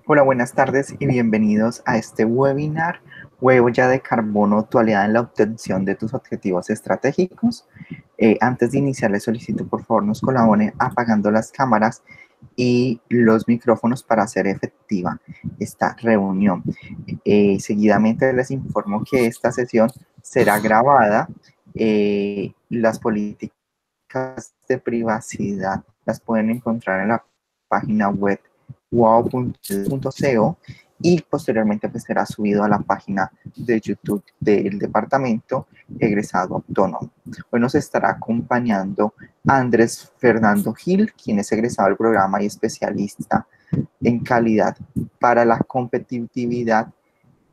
Hola, buenas tardes y bienvenidos a este webinar Huella de Carbono, tu aliada en la obtención de tus objetivos estratégicos. Antes de iniciar, les solicito por favor nos colaboren apagando las cámaras y los micrófonos para hacer efectiva esta reunión. Seguidamente les informo que esta sesión será grabada. Las políticas de privacidad las pueden encontrar en la página web wow.co y posteriormente pues será subido a la página de YouTube del Departamento Egresado Autónomo. Hoy nos estará acompañando Andrés Fernando Gil, quien es egresado del programa y especialista en calidad para la competitividad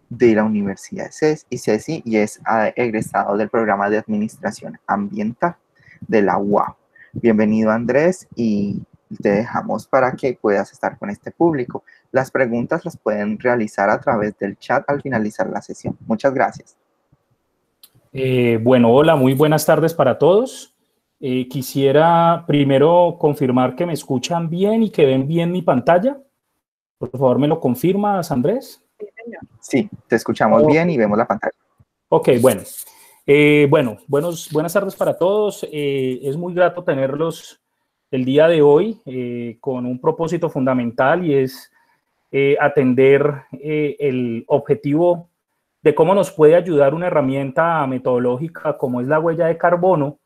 de la Universidad ICESI y es egresado del programa de Administración Ambiental de la UAO. Bienvenido, Andrés, y te dejamos para que puedas estar con este público. Las preguntas las pueden realizar a través del chat al finalizar la sesión. Muchas gracias. Bueno, hola, muy buenas tardes para todos. Quisiera primero confirmar que me escuchan bien y que ven bien mi pantalla. Por favor, ¿me lo confirmas, Andrés? Sí, te escuchamos bien y vemos la pantalla. Ok, bueno. Buenas tardes para todos. Es muy grato tenerlos el día de hoy con un propósito fundamental y es atender el objetivo de cómo nos puede ayudar una herramienta metodológica como es la huella de carbono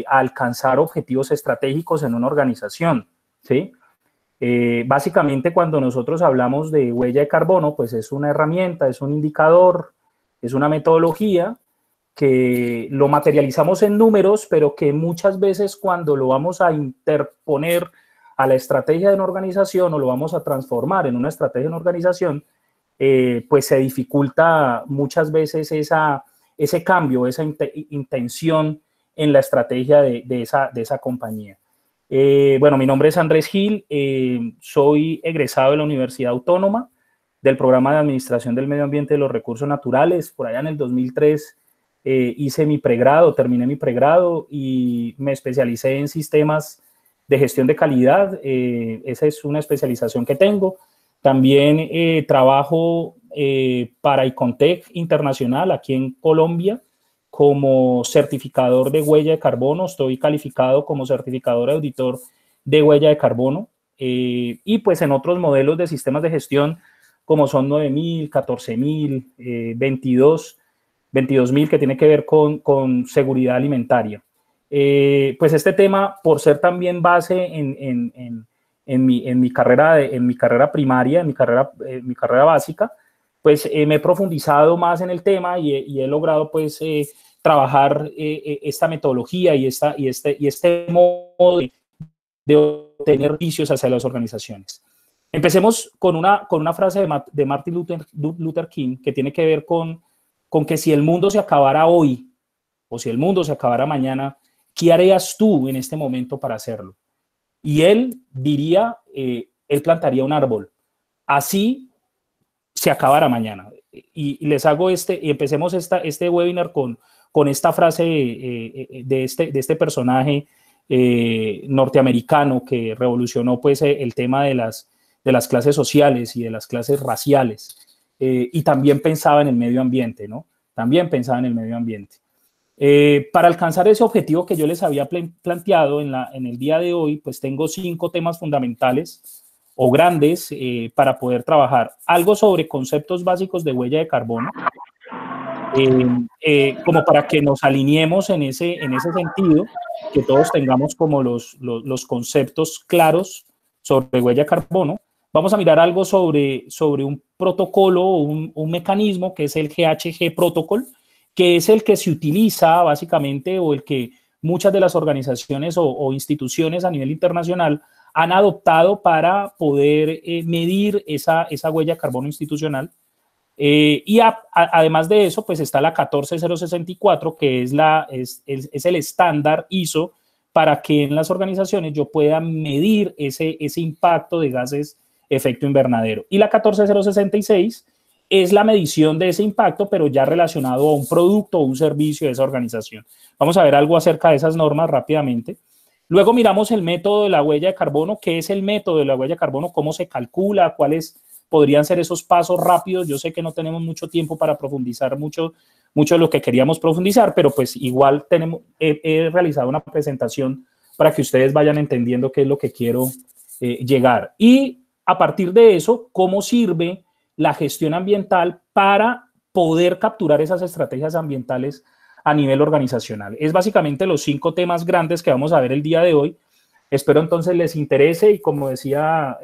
a alcanzar objetivos estratégicos en una organización, ¿sí? Básicamente, cuando nosotros hablamos de huella de carbono, pues es una herramienta, es un indicador, es una metodología que lo materializamos en números, pero que muchas veces cuando lo vamos a interponer a la estrategia de una organización o lo vamos a transformar en una estrategia de una organización, pues se dificulta muchas veces ese cambio, esa intención en la estrategia de esa compañía. Bueno, mi nombre es Andrés Gil, soy egresado de la Universidad Autónoma del programa de Administración del Medio Ambiente y de los Recursos Naturales. Por allá en el 2003 hice mi pregrado, terminé mi pregrado y me especialicé en sistemas de gestión de calidad. Esa es una especialización que tengo. También trabajo para Icontec Internacional aquí en Colombia como certificador de huella de carbono. Estoy calificado como certificador auditor de huella de carbono y pues en otros modelos de sistemas de gestión como son 9000, 14000, 22.000 que tiene que ver con seguridad alimentaria. Pues este tema, por ser también base en mi carrera primaria, en mi carrera básica, pues me he profundizado más en el tema y he logrado pues trabajar esta metodología y este modo de obtener beneficios hacia las organizaciones. Empecemos con una frase de Martin Luther King que tiene que ver con que si el mundo se acabara hoy o si el mundo se acabara mañana, ¿qué harías tú en este momento para hacerlo? Y él diría, él plantaría un árbol. Así se acabara mañana. Y les hago y empecemos este webinar con esta frase de este personaje norteamericano que revolucionó pues el tema de las clases sociales y de las clases raciales. Y también pensaba en el medio ambiente, ¿no? También pensaba en el medio ambiente. Para alcanzar ese objetivo que yo les había planteado en el día de hoy, pues tengo 5 temas fundamentales o grandes para poder trabajar. Algo sobre conceptos básicos de huella de carbono, como para que nos alineemos en ese sentido, que todos tengamos como los conceptos claros sobre huella de carbono. Vamos a mirar algo sobre un protocolo o un mecanismo que es el GHG Protocol, que es el que se utiliza básicamente o el que muchas de las organizaciones o instituciones a nivel internacional han adoptado para poder medir esa huella de carbono institucional. Además de eso, pues está la 14064, que es el estándar ISO para que en las organizaciones yo pueda medir ese impacto de gases efecto invernadero. Y la 14066 es la medición de ese impacto, pero ya relacionado a un producto o un servicio de esa organización. Vamos a ver algo acerca de esas normas rápidamente. Luego miramos el método de la huella de carbono. ¿Qué es el método de la huella de carbono? ¿Cómo se calcula? ¿Cuáles podrían ser esos pasos rápidos. Yo sé que no tenemos mucho tiempo para profundizar mucho de lo que queríamos profundizar, pero pues igual he realizado una presentación para que ustedes vayan entendiendo qué es lo que quiero llegar. Y a partir de eso, cómo sirve la gestión ambiental para poder capturar esas estrategias ambientales a nivel organizacional. Es básicamente los 5 temas grandes que vamos a ver el día de hoy. Espero entonces les interese y como decía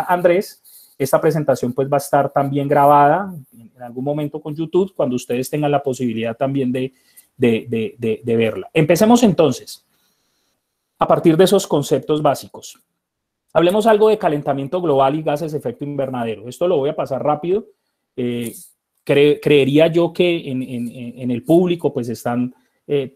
Andrés, esta presentación pues va a estar también grabada en algún momento con YouTube cuando ustedes tengan la posibilidad también de verla. Empecemos entonces a partir de esos conceptos básicos. Hablemos algo de calentamiento global y gases de efecto invernadero. Esto lo voy a pasar rápido. Creería yo que en el público pues están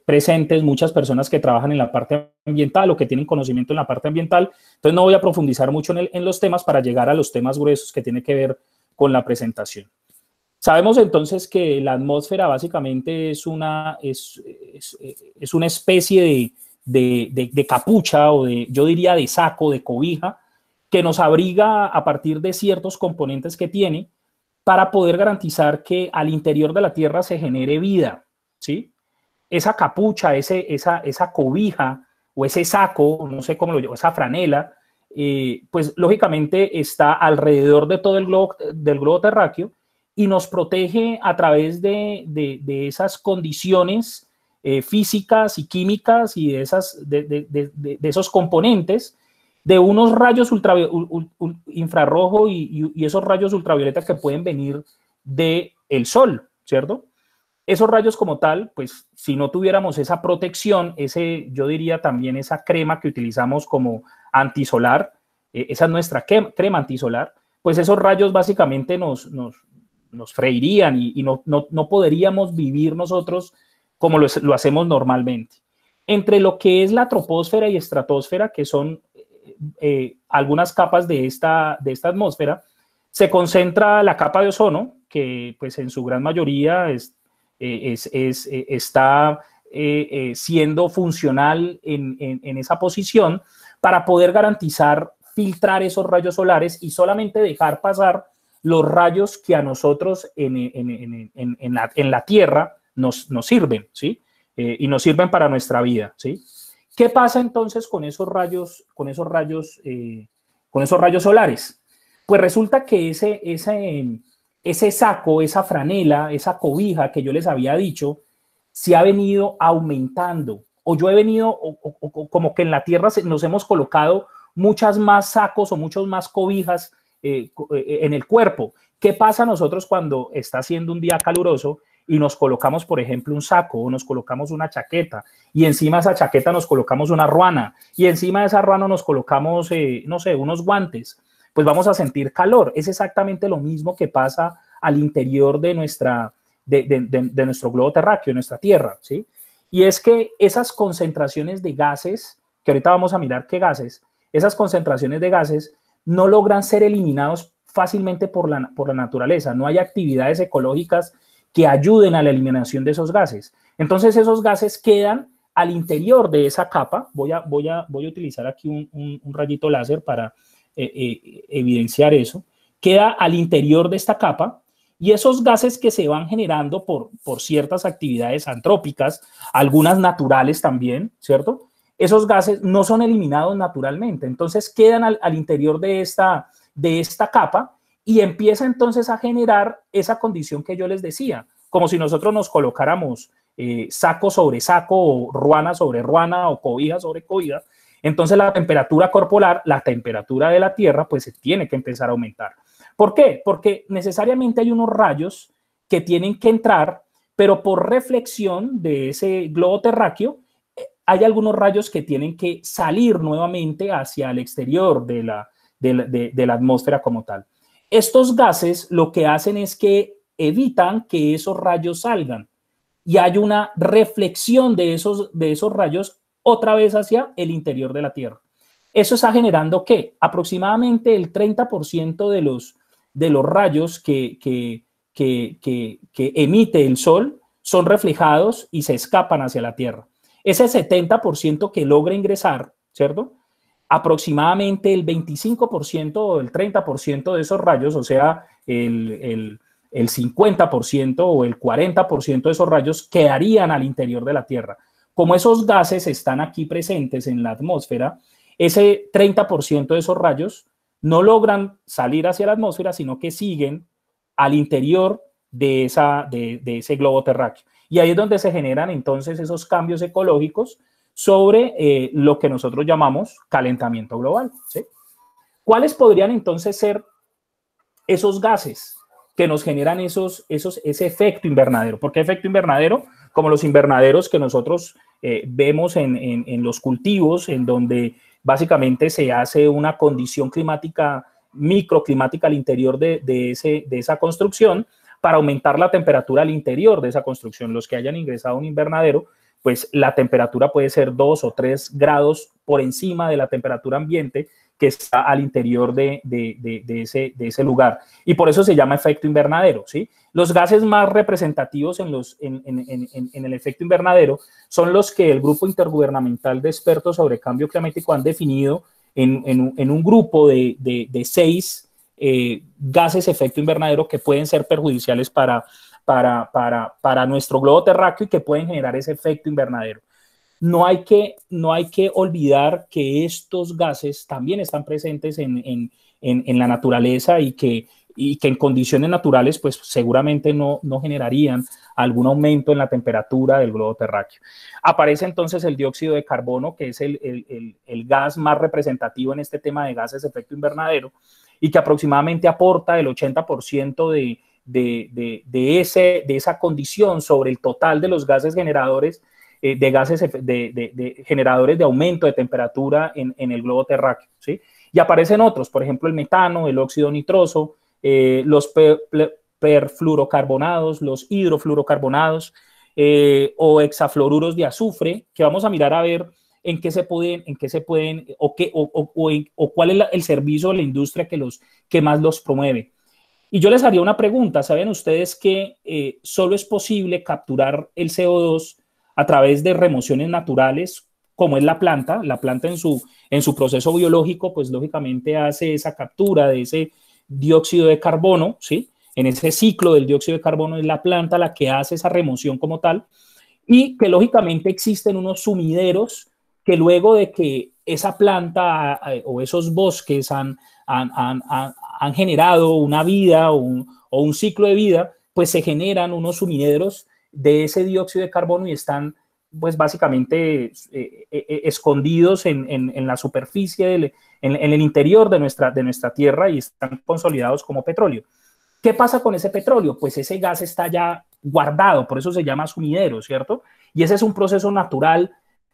presentes muchas personas que trabajan en la parte ambiental o que tienen conocimiento en la parte ambiental. Entonces no voy a profundizar mucho en los temas para llegar a los temas gruesos que tienen que ver con la presentación. Sabemos entonces que la atmósfera básicamente es una especie de capucha o yo diría de saco, de cobija, que nos abriga a partir de ciertos componentes que tiene para poder garantizar que al interior de la Tierra se genere vida, ¿sí? Esa capucha, esa cobija o ese saco, no sé cómo lo llamo, esa franela, pues lógicamente está alrededor de todo el globo terráqueo y nos protege a través de esas condiciones físicas y químicas y de esos componentes de unos rayos infrarrojo y esos rayos ultravioleta que pueden venir del sol, ¿cierto? Esos rayos como tal, pues si no tuviéramos esa protección, yo diría también esa crema que utilizamos como antisolar, esa es nuestra crema antisolar, pues esos rayos básicamente nos freirían y no podríamos vivir nosotros como lo hacemos normalmente. Entre lo que es la troposfera y estratosfera, que son algunas capas de esta atmósfera, se concentra la capa de ozono, que pues en su gran mayoría está siendo funcional en esa posición para poder garantizar filtrar esos rayos solares y solamente dejar pasar los rayos que a nosotros en la Tierra nos sirven, ¿sí? Y nos sirven para nuestra vida, ¿sí? ¿Qué pasa entonces con esos rayos solares? Pues resulta que ese saco, esa franela, esa cobija que yo les había dicho, se ha venido aumentando. O yo he venido, como que en la Tierra nos hemos colocado muchas más sacos o muchas más cobijas en el cuerpo. ¿Qué pasa a nosotros cuando está haciendo un día caluroso y nos colocamos, por ejemplo, un saco o nos colocamos una chaqueta y encima de esa chaqueta nos colocamos una ruana y encima de esa ruana nos colocamos, no sé, unos guantes? Pues vamos a sentir calor. Es exactamente lo mismo que pasa al interior de nuestro globo terráqueo, nuestra Tierra, ¿sí? Y es que esas concentraciones de gases, que ahorita vamos a mirar qué gases, esas concentraciones de gases no logran ser eliminados fácilmente por la naturaleza. No hay actividades ecológicas que ayuden a la eliminación de esos gases. Entonces esos gases quedan al interior de esa capa. Voy a utilizar aquí un rayito láser para evidenciar eso. Queda al interior de esta capa y esos gases que se van generando por ciertas actividades antrópicas, algunas naturales también, ¿cierto? Esos gases no son eliminados naturalmente, entonces quedan al interior de esta capa y empieza entonces a generar esa condición que yo les decía, como si nosotros nos colocáramos saco sobre saco o ruana sobre ruana o cobija sobre cobija. Entonces la temperatura corporal, la temperatura de la Tierra, pues se tiene que empezar a aumentar. ¿Por qué? Porque necesariamente hay unos rayos que tienen que entrar, pero por reflexión de ese globo terráqueo, hay algunos rayos que tienen que salir nuevamente hacia el exterior de la atmósfera como tal. Estos gases lo que hacen es que evitan que esos rayos salgan y hay una reflexión de esos rayos otra vez hacia el interior de la Tierra. Eso está generando que aproximadamente el 30% de los rayos que emite el Sol son reflejados y se escapan hacia la Tierra. Ese 70% que logra ingresar, ¿cierto? aproximadamente el 25% o el 30% de esos rayos, o sea, el 50% o el 40% de esos rayos quedarían al interior de la Tierra. Como esos gases están aquí presentes en la atmósfera, ese 30% de esos rayos no logran salir hacia la atmósfera, sino que siguen al interior de ese globo terráqueo. Y ahí es donde se generan entonces esos cambios ecológicos sobre lo que nosotros llamamos calentamiento global, ¿sí? ¿Cuáles podrían entonces ser esos gases que nos generan ese efecto invernadero? ¿Por qué efecto invernadero? Como los invernaderos que nosotros vemos en los cultivos, en donde básicamente se hace una condición climática, microclimática al interior de esa construcción para aumentar la temperatura al interior de esa construcción. Los que hayan ingresado a un invernadero, pues la temperatura puede ser 2 o 3 grados por encima de la temperatura ambiente que está al interior de ese lugar. Y por eso se llama efecto invernadero, ¿sí? Los gases más representativos en el efecto invernadero son los que el Grupo Intergubernamental de Expertos sobre Cambio Climático han definido en un grupo de 6 gases efecto invernadero que pueden ser perjudiciales para nuestro globo terráqueo y que pueden generar ese efecto invernadero. No hay que olvidar que estos gases también están presentes en la naturaleza y que en condiciones naturales pues seguramente no generarían algún aumento en la temperatura del globo terráqueo. Aparece entonces el dióxido de carbono, que es el gas más representativo en este tema de gases de efecto invernadero y que aproximadamente aporta el 80% de esa condición sobre el total de los gases generadores generadores de aumento de temperatura en el globo terráqueo, ¿sí? Y aparecen otros, por ejemplo, el metano, el óxido nitroso, los perfluorocarbonados, los hidrofluorocarbonados o hexafluoruros de azufre, que vamos a mirar a ver en qué se pueden o cuál es el servicio de la industria que más los promueve. Y yo les haría una pregunta. ¿Saben ustedes que solo es posible capturar el CO2 a través de remociones naturales, como es la planta? La planta en su proceso biológico, pues lógicamente hace esa captura de ese dióxido de carbono, ¿sí? En ese ciclo del dióxido de carbono es la planta la que hace esa remoción como tal, y que lógicamente existen unos sumideros que luego de que esa planta o esos bosques han generado una vida o un ciclo de vida, pues se generan unos sumideros de ese dióxido de carbono y están pues básicamente escondidos en la superficie, en el interior de nuestra tierra y están consolidados como petróleo. ¿Qué pasa con ese petróleo? Pues ese gas está ya guardado, por eso se llama sumidero, ¿cierto? Y ese es un proceso natural,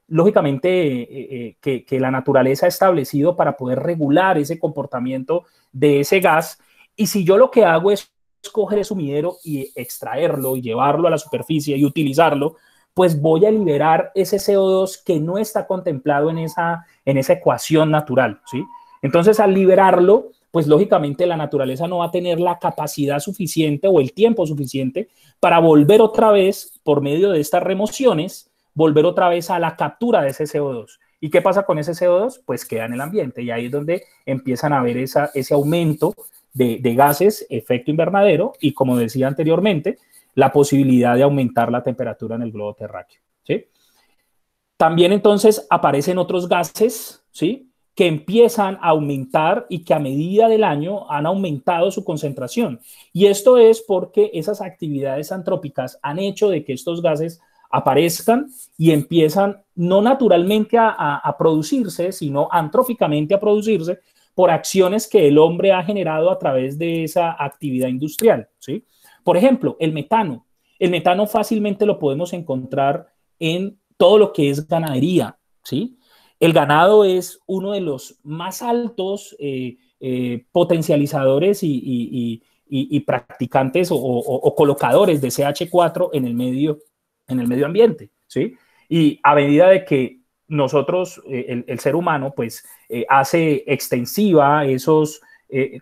lógicamente, que la naturaleza ha establecido para poder regular ese comportamiento de ese gas. Y si yo lo que hago es coger el sumidero y extraerlo y llevarlo a la superficie y utilizarlo, pues voy a liberar ese CO2 que no está contemplado en esa ecuación natural, ¿sí? Entonces, al liberarlo, pues lógicamente la naturaleza no va a tener la capacidad suficiente o el tiempo suficiente para volver otra vez, por medio de estas remociones, volver otra vez a la captura de ese CO2. ¿Y qué pasa con ese CO2? Pues queda en el ambiente y ahí es donde empiezan a haber ese aumento de gases, efecto invernadero y, como decía anteriormente, la posibilidad de aumentar la temperatura en el globo terráqueo, ¿sí? También entonces aparecen otros gases, ¿sí?, que empiezan a aumentar y que a medida del año han aumentado su concentración. Y esto es porque esas actividades antrópicas han hecho de que estos gases aparezcan y empiezan no naturalmente a producirse, sino antrópicamente a producirse por acciones que el hombre ha generado a través de esa actividad industrial, ¿sí? Por ejemplo, el metano. El metano fácilmente lo podemos encontrar en todo lo que es ganadería, ¿sí? El ganado es uno de los más altos potencializadores y practicantes o colocadores de CH4 en el medio ambiente, ¿sí? Y a medida de que nosotros, el ser humano, pues hace extensiva esos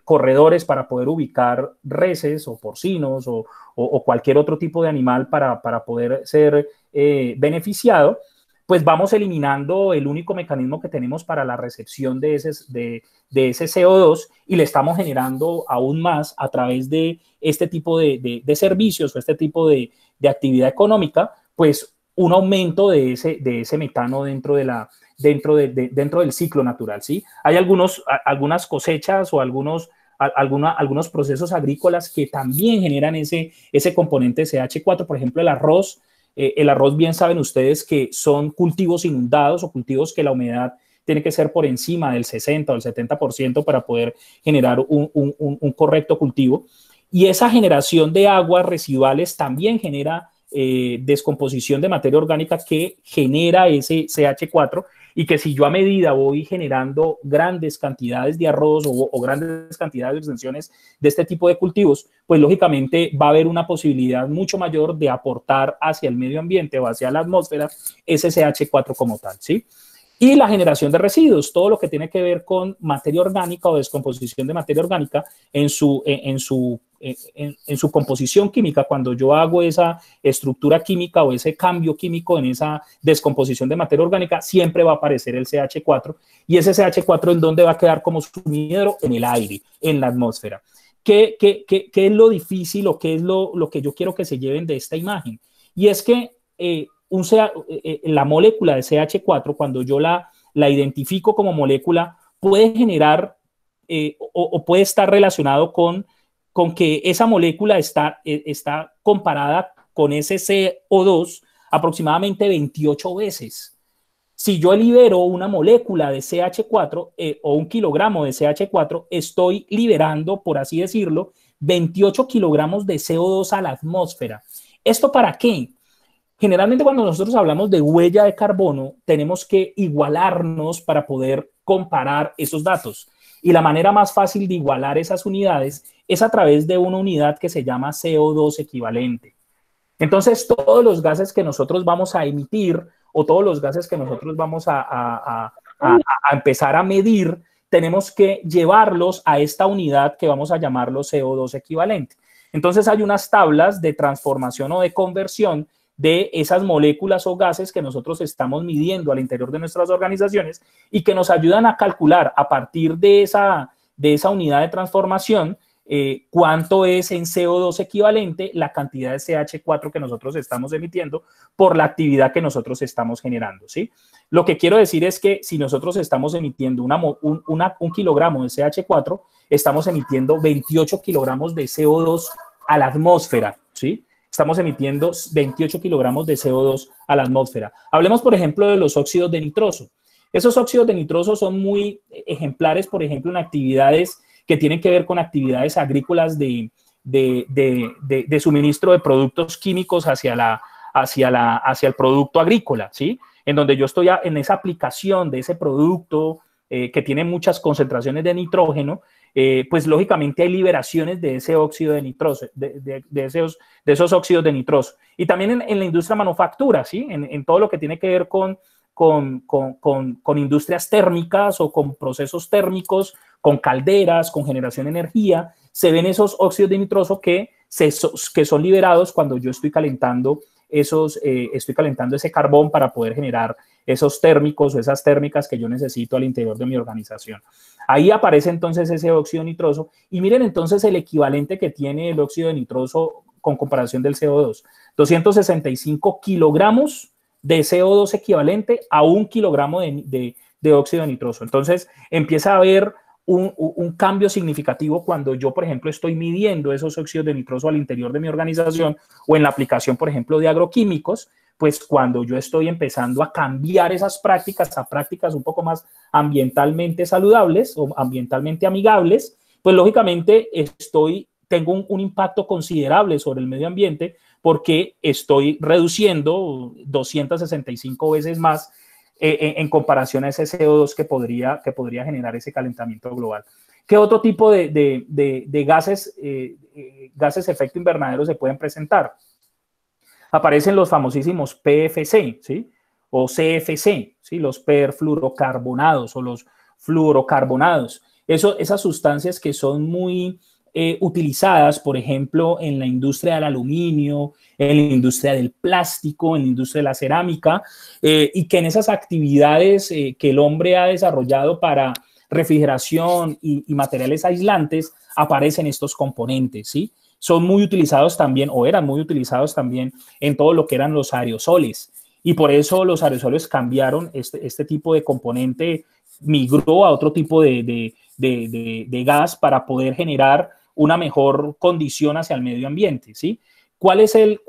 corredores para poder ubicar reses o porcinos o cualquier otro tipo de animal para poder ser beneficiado, pues vamos eliminando el único mecanismo que tenemos para la recepción de ese CO2 y le estamos generando aún más a través de este tipo de servicios o este tipo de actividad económica, pues un aumento de ese metano dentro del ciclo natural, ¿sí? Hay algunas cosechas o algunos procesos agrícolas que también generan ese componente CH4, por ejemplo, el arroz. El arroz, bien saben ustedes que son cultivos inundados o cultivos que la humedad tiene que ser por encima del 60 o el 70% para poder generar un correcto cultivo. Y esa generación de aguas residuales también genera descomposición de materia orgánica que genera ese CH4 y que si yo a medida voy generando grandes cantidades de arroz o grandes cantidades de extensiones de este tipo de cultivos, pues lógicamente va a haber una posibilidad mucho mayor de aportar hacia el medio ambiente o hacia la atmósfera ese CH4 como tal, ¿sí? Y la generación de residuos, todo lo que tiene que ver con materia orgánica o descomposición de materia orgánica en su composición química. Cuando yo hago esa estructura química o ese cambio químico en esa descomposición de materia orgánica, siempre va a aparecer el CH4. Y ese CH4, ¿en dónde va a quedar como sumidero? En el aire, en la atmósfera. ¿Qué es lo difícil o qué es lo que yo quiero que se lleven de esta imagen? Y es que la molécula de CH4, cuando yo la identifico como molécula, puede generar o puede estar relacionado con que esa molécula está comparada con ese CO2 aproximadamente 28 veces. Si yo libero una molécula de CH4 o un kilogramo de CH4, estoy liberando, por así decirlo, 28 kilogramos de CO2 a la atmósfera. ¿Esto para qué? Generalmente cuando nosotros hablamos de huella de carbono, tenemos que igualarnos para poder comparar esos datos. Y la manera más fácil de igualar esas unidades es a través de una unidad que se llama CO2 equivalente. Entonces, todos los gases que nosotros vamos a emitir o todos los gases que nosotros vamos a empezar a medir, tenemos que llevarlos a esta unidad que vamos a llamarlo CO2 equivalente. Entonces, hay unas tablas de transformación o de conversión de esas moléculas o gases que nosotros estamos midiendo al interior de nuestras organizaciones y que nos ayudan a calcular a partir de esa unidad de transformación cuánto es en CO2 equivalente la cantidad de CH4 que nosotros estamos emitiendo por la actividad que nosotros estamos generando, ¿sí? Lo que quiero decir es que si nosotros estamos emitiendo un kilogramo de CH4, estamos emitiendo 28 kilogramos de CO2 a la atmósfera, ¿sí? Estamos emitiendo 28 kilogramos de CO2 a la atmósfera. Hablemos, por ejemplo, de los óxidos de nitroso. Esos óxidos de nitroso son muy ejemplares, por ejemplo, en actividades que tienen que ver con actividades agrícolas de suministro de productos químicos hacia el producto agrícola, ¿sí? En donde yo estoy en esa aplicación de ese producto que tiene muchas concentraciones de nitrógeno, pues lógicamente hay liberaciones de ese óxido de nitroso, de esos óxidos de nitroso. Y también en la industria manufactura, ¿sí? En todo lo que tiene que ver con industrias térmicas o con procesos térmicos, con calderas, con generación de energía, se ven esos óxidos de nitroso que son liberados cuando yo estoy calentando ese carbón para poder generar esos térmicos o esas térmicas que yo necesito al interior de mi organización. Ahí aparece entonces ese óxido nitroso y miren entonces el equivalente que tiene el óxido de nitroso con comparación del CO2. 265 kilogramos de CO2 equivalente a 1 kilogramo de óxido de nitroso. Entonces empieza a haber un cambio significativo cuando yo, por ejemplo, estoy midiendo esos óxidos de nitroso al interior de mi organización o en la aplicación, por ejemplo, de agroquímicos, pues cuando yo estoy empezando a cambiar esas prácticas a prácticas un poco más ambientalmente saludables o ambientalmente amigables, pues lógicamente tengo un impacto considerable sobre el medio ambiente porque estoy reduciendo 265 veces más en comparación a ese CO2 que podría generar ese calentamiento global. ¿Qué otro tipo de gases efecto invernadero se pueden presentar? Aparecen los famosísimos PFC, ¿sí? O CFC, ¿sí? Los perfluorocarbonados o los fluorocarbonados. Esas sustancias que son muy utilizadas, por ejemplo, en la industria del aluminio, en la industria del plástico, en la industria de la cerámica, y que en esas actividades que el hombre ha desarrollado para refrigeración y materiales aislantes, aparecen estos componentes, ¿sí? Son muy utilizados también, o eran muy utilizados también, en todo lo que eran los aerosoles. Y por eso los aerosoles cambiaron, este tipo de componente migró a otro tipo de gas para poder generar una mejor condición hacia el medio ambiente, ¿sí? ¿Cuál es el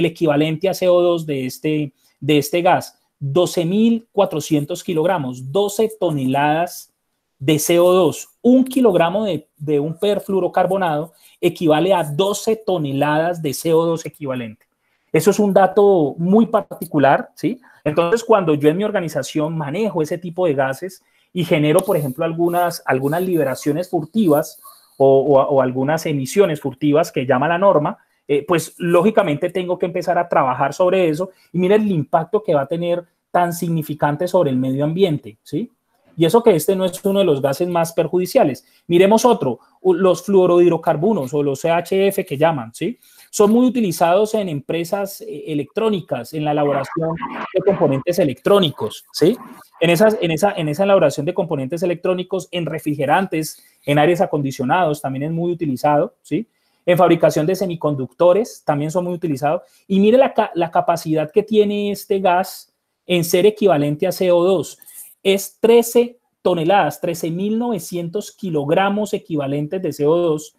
equivalente a CO2 de este gas? 12.400 kilogramos, 12 toneladas de CO2. Un kilogramo de un perfluorocarbonado equivale a 12 toneladas de CO2 equivalente. Eso es un dato muy particular, ¿sí? Entonces, cuando yo en mi organización manejo ese tipo de gases y genero, por ejemplo, algunas liberaciones furtivas o algunas emisiones furtivas que llama la norma, pues lógicamente tengo que empezar a trabajar sobre eso y mira el impacto que va a tener tan significante sobre el medio ambiente, ¿sí? Y eso que este no es uno de los gases más perjudiciales. Miremos otro, los fluorohidrocarburos o los CHF que llaman, ¿sí? Son muy utilizados en empresas electrónicas, en la elaboración de componentes electrónicos, ¿sí? En esa elaboración de componentes electrónicos, en refrigerantes, en aires acondicionados, también es muy utilizado, ¿sí? En fabricación de semiconductores, también son muy utilizados. Y mire la capacidad que tiene este gas en ser equivalente a CO2. Es 13 toneladas, 13.900 kilogramos equivalentes de CO2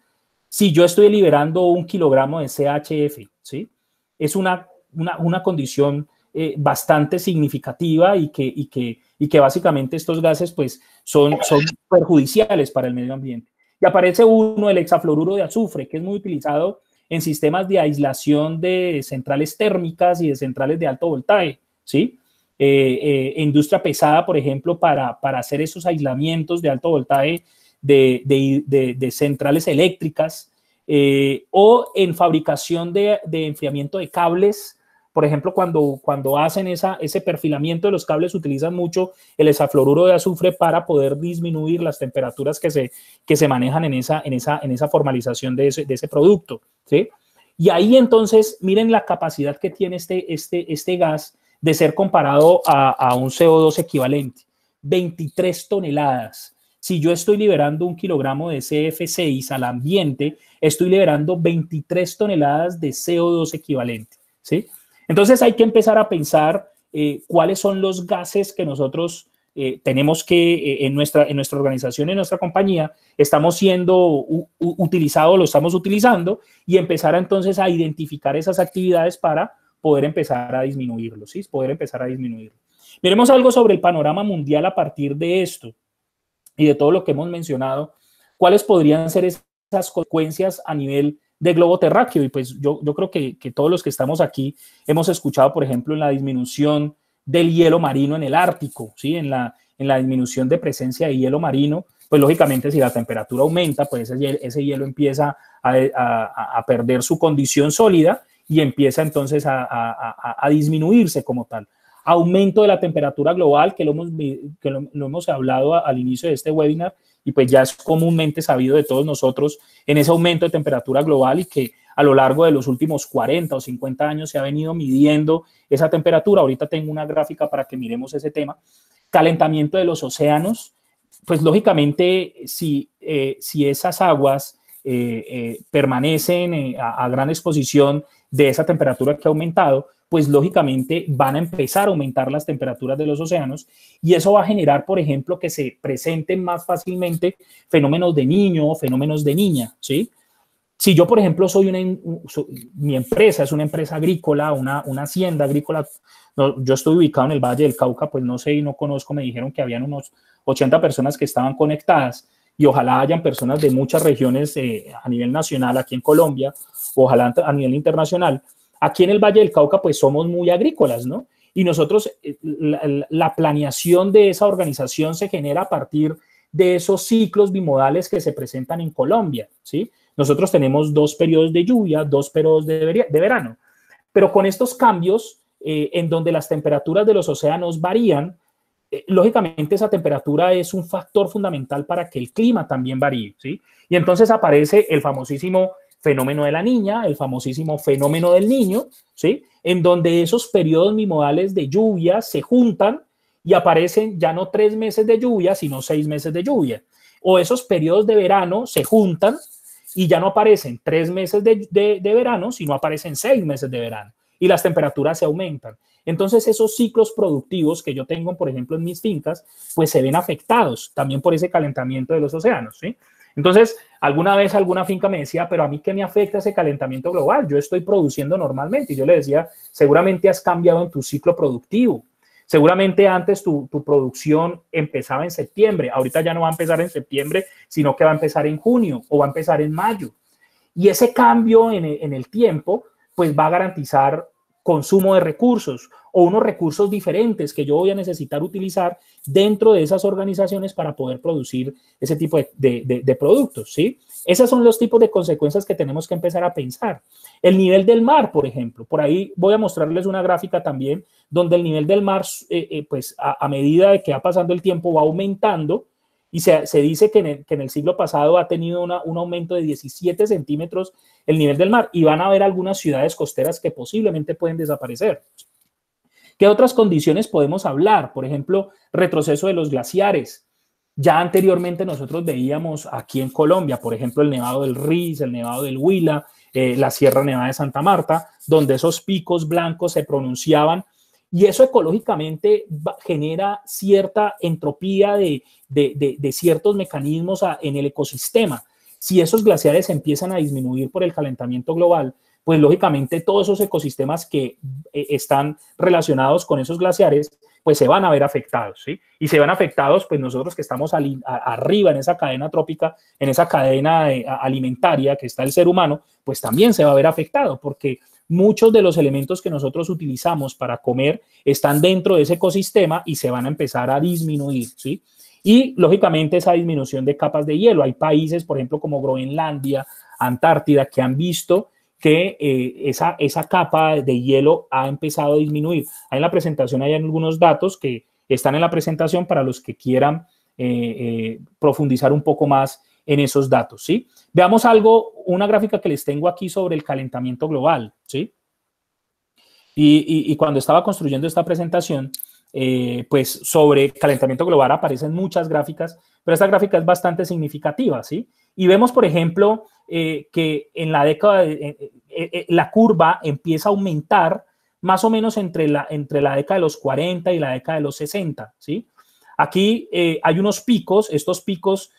si yo estoy liberando 1 kilogramo de CHF, ¿sí? Es una condición bastante significativa y que básicamente estos gases pues son perjudiciales para el medio ambiente. Y aparece uno, el hexafluoruro de azufre, que es muy utilizado en sistemas de aislación de centrales térmicas y de centrales de alto voltaje, ¿sí? Industria pesada, por ejemplo, para hacer esos aislamientos de alto voltaje de centrales eléctricas, o en fabricación de enfriamiento de cables. Por ejemplo, cuando hacen ese perfilamiento de los cables, utilizan mucho el hexafluoruro de azufre para poder disminuir las temperaturas que se manejan en esa formalización de ese producto, ¿sí? Y ahí entonces, miren la capacidad que tiene este gas de ser comparado a un CO2 equivalente. 23 toneladas. Si yo estoy liberando 1 kilogramo de CF6 al ambiente, estoy liberando 23 toneladas de CO2 equivalente, ¿sí? Entonces hay que empezar a pensar cuáles son los gases que nosotros tenemos que en nuestra organización, en nuestra compañía, estamos siendo utilizados, lo estamos utilizando, y empezar entonces a identificar esas actividades para poder empezar a disminuirlo, ¿sí? Poder empezar a disminuirlo. Miremos algo sobre el panorama mundial a partir de esto y de todo lo que hemos mencionado. ¿Cuáles podrían ser esas consecuencias a nivel de globo terráqueo? Y pues yo creo que todos los que estamos aquí hemos escuchado, por ejemplo, en la disminución del hielo marino en el Ártico, ¿sí? En la disminución de presencia de hielo marino, pues lógicamente si la temperatura aumenta, pues ese hielo empieza a perder su condición sólida y empieza entonces a disminuirse como tal. Aumento de la temperatura global, que lo hemos hablado al inicio de este webinar, y pues ya es comúnmente sabido de todos nosotros en ese aumento de temperatura global, y que a lo largo de los últimos 40 o 50 años se ha venido midiendo esa temperatura. Ahorita tengo una gráfica para que miremos ese tema. Calentamiento de los océanos, pues lógicamente si esas aguas permanecen a gran exposición de esa temperatura que ha aumentado, pues lógicamente van a empezar a aumentar las temperaturas de los océanos, y eso va a generar, por ejemplo, que se presenten más fácilmente fenómenos de niño o fenómenos de niña, ¿sí? Si yo, por ejemplo, mi empresa es una empresa agrícola, una hacienda agrícola, yo estoy ubicado en el Valle del Cauca, pues no sé y no conozco, me dijeron que habían unos 80 personas que estaban conectadas, y ojalá hayan personas de muchas regiones a nivel nacional, aquí en Colombia, ojalá a nivel internacional. Aquí en el Valle del Cauca, pues somos muy agrícolas, ¿no? Y nosotros, la planeación de esa organización se genera a partir de esos ciclos bimodales que se presentan en Colombia, ¿sí? Nosotros tenemos 2 periodos de lluvia, 2 periodos de verano, pero con estos cambios, en donde las temperaturas de los océanos varían, lógicamente esa temperatura es un factor fundamental para que el clima también varíe, ¿sí? Y entonces aparece el famosísimo fenómeno de la niña, el famosísimo fenómeno del niño, ¿sí? En donde esos periodos bimodales de lluvia se juntan y aparecen ya no 3 meses de lluvia, sino 6 meses de lluvia. O esos periodos de verano se juntan y ya no aparecen 3 meses de verano, sino aparecen 6 meses de verano. Y las temperaturas se aumentan. Entonces esos ciclos productivos que yo tengo, por ejemplo, en mis fincas, pues se ven afectados también por ese calentamiento de los océanos, ¿sí? Entonces, alguna vez alguna finca me decía, pero a mí ¿qué me afecta ese calentamiento global? Yo estoy produciendo normalmente. Y yo le decía, seguramente has cambiado en tu ciclo productivo. Seguramente antes tu producción empezaba en septiembre. Ahorita ya no va a empezar en septiembre, sino que va a empezar en junio o va a empezar en mayo. Y ese cambio en el tiempo, pues va a garantizar consumo de recursos o unos recursos diferentes que yo voy a necesitar utilizar dentro de esas organizaciones para poder producir ese tipo de productos, ¿sí? Esos son los tipos de consecuencias que tenemos que empezar a pensar. El nivel del mar, por ejemplo, por ahí voy a mostrarles una gráfica también donde el nivel del mar, pues a medida de que va pasando el tiempo va aumentando y se dice que en el siglo pasado ha tenido un aumento de 17 centímetros el nivel del mar y van a haber algunas ciudades costeras que posiblemente pueden desaparecer. ¿Qué otras condiciones podemos hablar? Por ejemplo, retroceso de los glaciares. Ya anteriormente nosotros veíamos aquí en Colombia, por ejemplo, el Nevado del Riz, el Nevado del Huila, la Sierra Nevada de Santa Marta, donde esos picos blancos se pronunciaban y eso ecológicamente genera cierta entropía de ciertos mecanismos en el ecosistema. Si esos glaciares empiezan a disminuir por el calentamiento global, pues lógicamente todos esos ecosistemas que están relacionados con esos glaciares, pues se van a ver afectados, ¿sí? Y se van afectados, pues nosotros que estamos arriba en esa cadena trópica, en esa cadena alimentaria que está el ser humano, pues también se va a ver afectado, porque muchos de los elementos que nosotros utilizamos para comer están dentro de ese ecosistema y se van a empezar a disminuir, ¿sí? Y lógicamente esa disminución de capas de hielo. Hay países, por ejemplo, como Groenlandia, Antártida, que han visto que esa capa de hielo ha empezado a disminuir. Ahí en la presentación hay algunos datos que están en la presentación para los que quieran profundizar un poco más en esos datos, ¿sí? Veamos algo, una gráfica que les tengo aquí sobre el calentamiento global, ¿sí? Y cuando estaba construyendo esta presentación, pues sobre calentamiento global aparecen muchas gráficas, pero esta gráfica es bastante significativa, ¿sí? Y vemos, por ejemplo, que en la década, la curva empieza a aumentar más o menos entre la década de los 40 y la década de los 60, ¿sí? Aquí hay unos picos, estos picos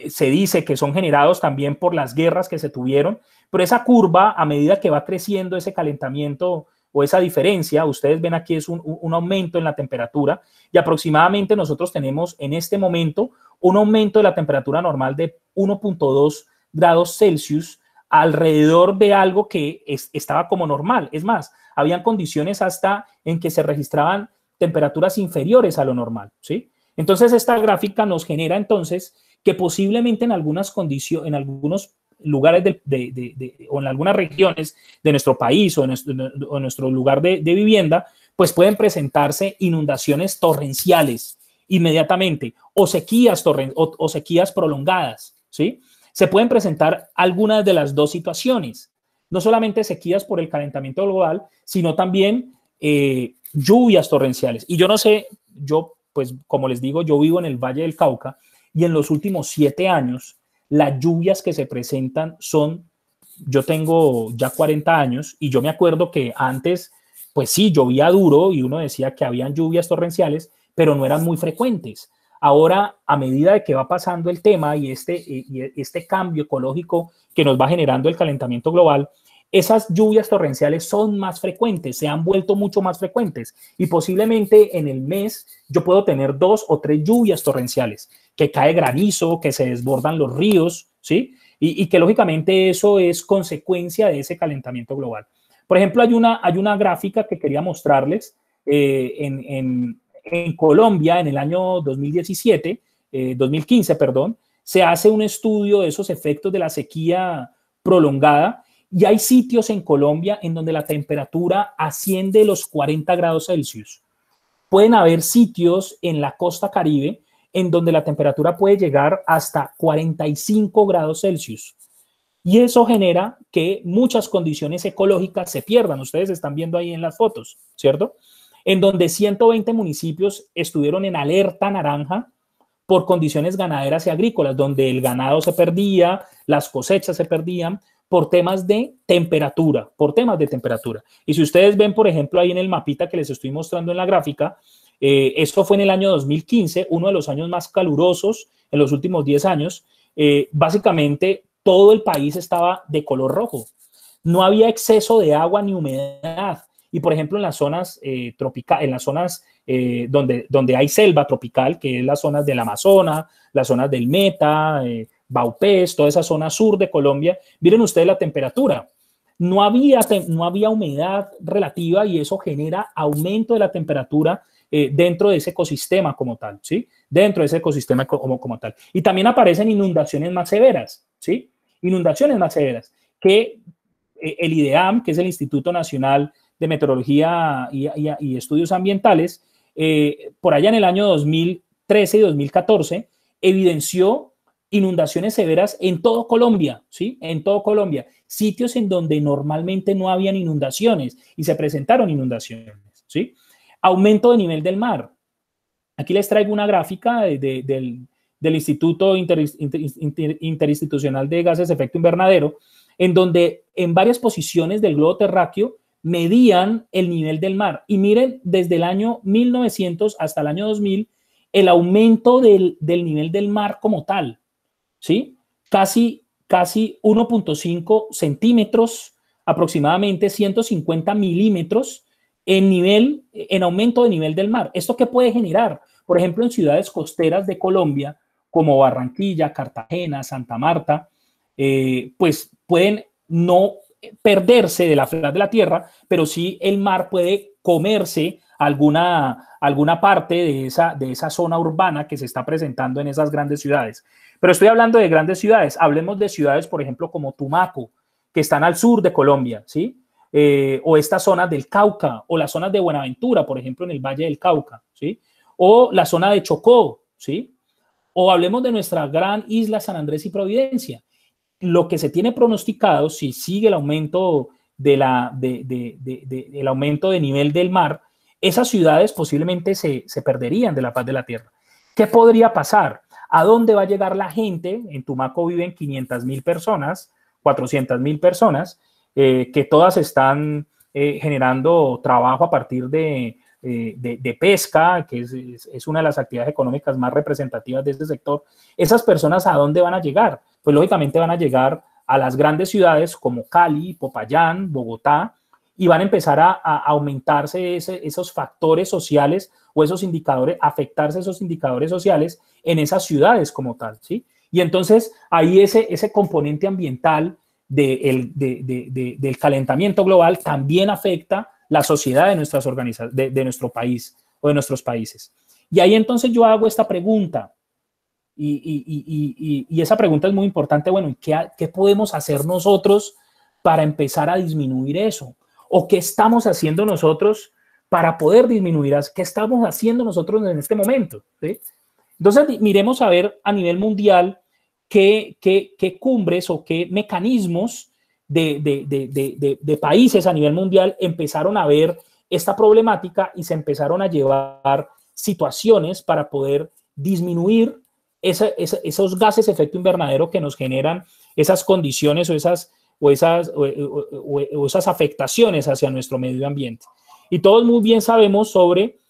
se dice que son generados también por las guerras que se tuvieron, pero esa curva, a medida que va creciendo ese calentamiento o esa diferencia, ustedes ven aquí es un aumento en la temperatura y aproximadamente nosotros tenemos en este momento un aumento de la temperatura normal de 1.2 grados Celsius alrededor de algo que estaba como normal. Es más, habían condiciones hasta en que se registraban temperaturas inferiores a lo normal, ¿sí? Entonces, esta gráfica nos genera entonces que posiblemente en algunas condiciones, en algunos lugares o en algunas regiones de nuestro país o en nuestro lugar de vivienda, pues pueden presentarse inundaciones torrenciales inmediatamente o sequías, o sequías prolongadas, ¿sí? Se pueden presentar algunas de las dos situaciones, no solamente sequías por el calentamiento global, sino también lluvias torrenciales. Y yo no sé, yo pues como les digo, yo vivo en el Valle del Cauca y en los últimos 7 años las lluvias que se presentan son, yo tengo ya 40 años y yo me acuerdo que antes, pues sí, llovía duro y uno decía que habían lluvias torrenciales, pero no eran muy frecuentes. Ahora, a medida de que va pasando el tema y este cambio ecológico que nos va generando el calentamiento global, esas lluvias torrenciales son más frecuentes, se han vuelto mucho más frecuentes y posiblemente en el mes yo puedo tener 2 o 3 lluvias torrenciales, que cae granizo, que se desbordan los ríos, ¿sí? Y que lógicamente eso es consecuencia de ese calentamiento global. Por ejemplo, hay una gráfica que quería mostrarles en Colombia en el año 2015, perdón, se hace un estudio de esos efectos de la sequía prolongada. Y hay sitios en Colombia en donde la temperatura asciende los 40 grados Celsius. pueden haber sitios en la costa Caribe en donde la temperatura puede llegar hasta 45 grados Celsius. Y eso genera que muchas condiciones ecológicas se pierdan. Ustedes están viendo ahí en las fotos, ¿cierto? En donde 120 municipios estuvieron en alerta naranja por condiciones ganaderas y agrícolas, donde el ganado se perdía, las cosechas se perdían por temas de temperatura, Y si ustedes ven, por ejemplo, ahí en el mapita que les estoy mostrando en la gráfica, esto fue en el año 2015, uno de los años más calurosos en los últimos 10 años. Básicamente, todo el país estaba de color rojo. No había exceso de agua ni humedad. Y, por ejemplo, en las zonas tropicales, en las zonas donde hay selva tropical, que es las zonas del Amazonas, las zonas del Meta, Baupés, toda esa zona sur de Colombia, miren ustedes la temperatura. No había humedad relativa y eso genera aumento de la temperatura dentro de ese ecosistema como tal, ¿sí? Dentro de ese ecosistema como tal. Y también aparecen inundaciones más severas, ¿sí? Inundaciones más severas que el IDEAM, que es el Instituto Nacional de Meteorología y Estudios Ambientales, por allá en el año 2013 y 2014, evidenció inundaciones severas en todo Colombia, ¿sí? En todo Colombia. Sitios en donde normalmente no habían inundaciones y se presentaron inundaciones, ¿sí? Aumento de nivel del mar. Aquí les traigo una gráfica del Instituto Interinstitucional de Gases de Efecto Invernadero, en donde en varias posiciones del globo terráqueo medían el nivel del mar. Y miren, desde el año 1900 hasta el año 2000, el aumento del nivel del mar como tal, ¿sí? Casi 1.5 centímetros, aproximadamente 150 milímetros en aumento de nivel del mar. ¿Esto qué puede generar? Por ejemplo, en ciudades costeras de Colombia, como Barranquilla, Cartagena, Santa Marta, pues pueden no perderse de la faz de la tierra, pero sí el mar puede comerse alguna parte de esa zona urbana que se está presentando en esas grandes ciudades. Pero estoy hablando de grandes ciudades. Hablemos de ciudades, por ejemplo, como Tumaco, que están al sur de Colombia, ¿sí? O estas zonas del Cauca, o las zonas de Buenaventura, por ejemplo, en el Valle del Cauca, ¿sí? O la zona de Chocó, ¿sí? O hablemos de nuestra gran isla San Andrés y Providencia. Lo que se tiene pronosticado, si sigue el aumento el aumento de nivel del mar, esas ciudades posiblemente se perderían de la faz de la tierra. ¿Qué podría pasar? ¿A dónde va a llegar la gente? En Tumaco viven 500,000 personas, 400,000 personas, que todas están generando trabajo a partir de pesca, que es una de las actividades económicas más representativas de este sector. ¿Esas personas a dónde van a llegar? Pues lógicamente van a llegar a las grandes ciudades como Cali, Popayán, Bogotá, y van a empezar a aumentarse esos factores sociales o esos indicadores, afectarse esos indicadores sociales en esas ciudades como tal, ¿sí? Y entonces ahí ese componente ambiental del calentamiento global también afecta la sociedad de nuestras organizaciones, de nuestro país o de nuestros países. Y ahí entonces yo hago esta pregunta, y esa pregunta es muy importante. Bueno, ¿qué podemos hacer nosotros para empezar a disminuir eso? ¿O qué estamos haciendo nosotros para poder disminuir? ¿Qué estamos haciendo nosotros en este momento? ¿Sí? Entonces, miremos a ver a nivel mundial qué cumbres o qué mecanismos de países a nivel mundial empezaron a ver esta problemática y se empezaron a llevar situaciones para poder disminuir esos gases de efecto invernadero que nos generan esas condiciones o esas afectaciones hacia nuestro medio ambiente. Y todos muy bien sabemos sobre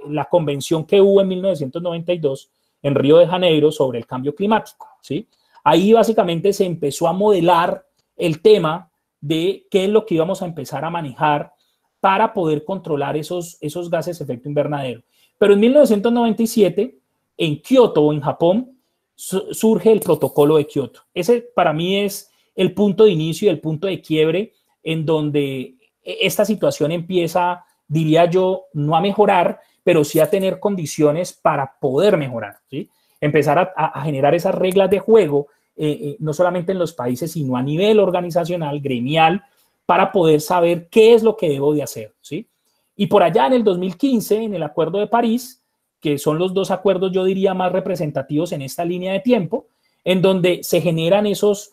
la convención que hubo en 1992 en Río de Janeiro sobre el cambio climático, ¿sí? Ahí básicamente se empezó a modelar el tema de qué es lo que íbamos a empezar a manejar para poder controlar esos gases de efecto invernadero. Pero en 1997, en Kioto, en Japón, surge el protocolo de Kioto. Ese para mí es el punto de inicio y el punto de quiebre en donde esta situación empieza, diría yo, no a mejorar, pero sí a tener condiciones para poder mejorar, ¿sí? Empezar a generar esas reglas de juego, no solamente en los países, sino a nivel organizacional, gremial, para poder saber qué es lo que debo de hacer, ¿sí? Y por allá en el 2015, en el Acuerdo de París, que son los dos acuerdos, yo diría, más representativos en esta línea de tiempo, en donde se generan esas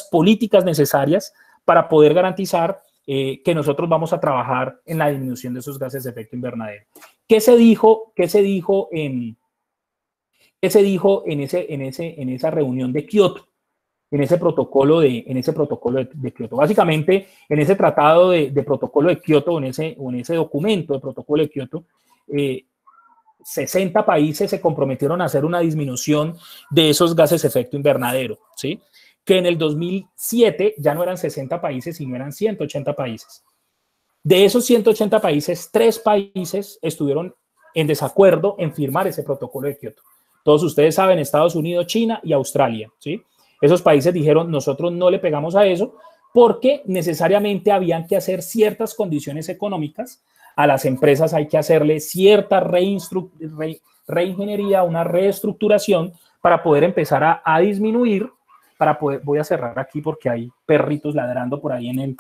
políticas necesarias para poder garantizar que nosotros vamos a trabajar en la disminución de esos gases de efecto invernadero. ¿Qué se dijo en esa reunión de Kioto? En ese protocolo de Kioto. Básicamente, en ese tratado de protocolo de Kioto, o en ese documento de protocolo de Kioto, 60 países se comprometieron a hacer una disminución de esos gases de efecto invernadero, ¿sí? Que en el 2007 ya no eran 60 países, sino eran 180 países. De esos 180 países, 3 países estuvieron en desacuerdo en firmar ese protocolo de Kioto. Todos ustedes saben, Estados Unidos, China y Australia, ¿sí? Esos países dijeron, nosotros no le pegamos a eso porque necesariamente habían que hacer ciertas condiciones económicas. A las empresas hay que hacerle cierta reingeniería, una reestructuración para poder empezar a disminuir, voy a cerrar aquí porque hay perritos ladrando por ahí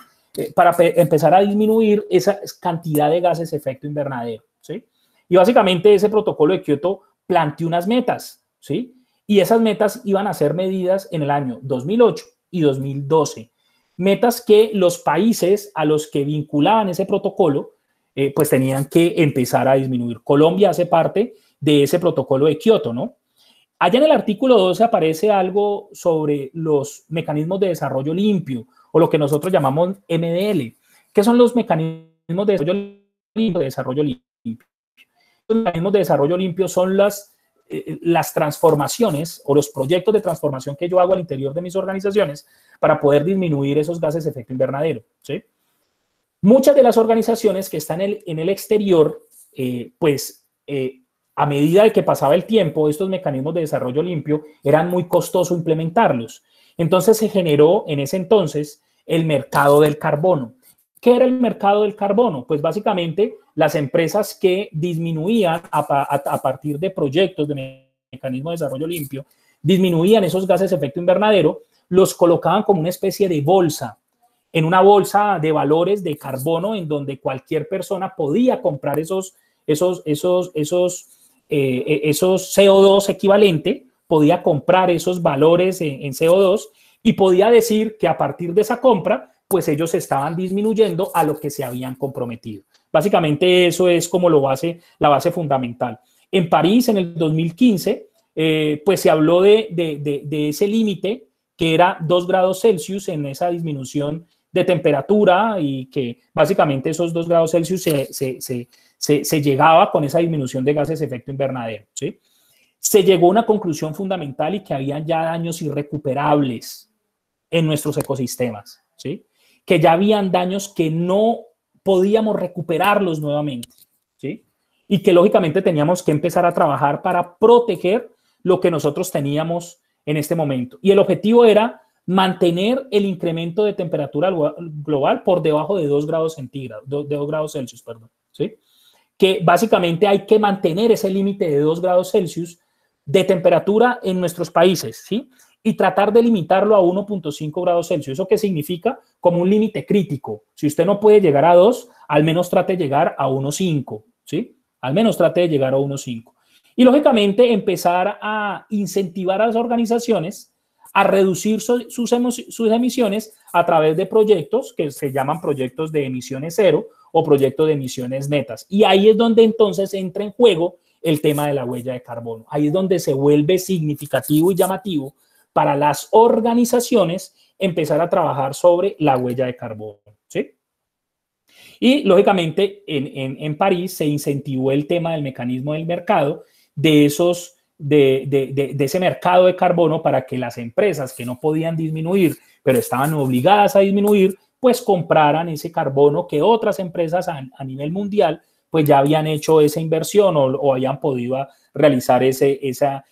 para empezar a disminuir esa cantidad de gases de efecto invernadero, ¿sí? Y básicamente ese protocolo de Kioto planteó unas metas, ¿sí? Y esas metas iban a ser medidas en el año 2008 y 2012. Metas que los países a los que vinculaban ese protocolo, pues tenían que empezar a disminuir. Colombia hace parte de ese protocolo de Kioto, ¿no? Allá en el artículo 12 aparece algo sobre los mecanismos de desarrollo limpio, o lo que nosotros llamamos MDL. ¿Qué son los mecanismos de desarrollo limpio? Los mecanismos de desarrollo limpio son las transformaciones o los proyectos de transformación que yo hago al interior de mis organizaciones para poder disminuir esos gases de efecto invernadero, Muchas de las organizaciones que están en el exterior, a medida de que pasaba el tiempo, estos mecanismos de desarrollo limpio eran muy costoso implementarlos. Entonces se generó en ese entonces el mercado del carbono. ¿Qué era el mercado del carbono? Pues básicamente las empresas que disminuían a partir de proyectos de mecanismo de desarrollo limpio, disminuían esos gases de efecto invernadero, los colocaban como una especie de bolsa, en una bolsa de valores de carbono en donde cualquier persona podía comprar esos CO2 equivalente, podía comprar esos valores en CO2 y podía decir que a partir de esa compra, pues ellos estaban disminuyendo a lo que se habían comprometido. Básicamente eso es como la base fundamental. En París, en el 2015, pues se habló de ese límite que era 2 grados Celsius en esa disminución de temperatura y que básicamente esos 2 grados Celsius se llegaba con esa disminución de gases de efecto invernadero, ¿sí? Se llegó a una conclusión fundamental y que habían ya daños irrecuperables en nuestros ecosistemas, ¿sí? Que ya habían daños que no podíamos recuperarlos nuevamente, ¿sí? Y que lógicamente teníamos que empezar a trabajar para proteger lo que nosotros teníamos en este momento. Y el objetivo era mantener el incremento de temperatura global por debajo de 2 grados centígrados, de 2 grados Celsius, perdón, ¿sí? Que básicamente hay que mantener ese límite de 2 grados Celsius de temperatura en nuestros países, ¿sí? Y tratar de limitarlo a 1.5 grados Celsius. ¿Eso qué significa? Como un límite crítico. Si usted no puede llegar a 2, al menos trate de llegar a 1.5, ¿sí? Al menos trate de llegar a 1.5. Y lógicamente empezar a incentivar a las organizaciones a reducir sus emisiones a través de proyectos que se llaman proyectos de emisiones cero o proyectos de emisiones netas. Y ahí es donde entonces entra en juego el tema de la huella de carbono. Ahí es donde se vuelve significativo y llamativo para las organizaciones empezar a trabajar sobre la huella de carbono, ¿sí? Y lógicamente en París se incentivó el tema del mecanismo del mercado de ese mercado de carbono para que las empresas que no podían disminuir, pero estaban obligadas a disminuir, pues compraran ese carbono que otras empresas a nivel mundial pues ya habían hecho esa inversión o habían podido realizar esa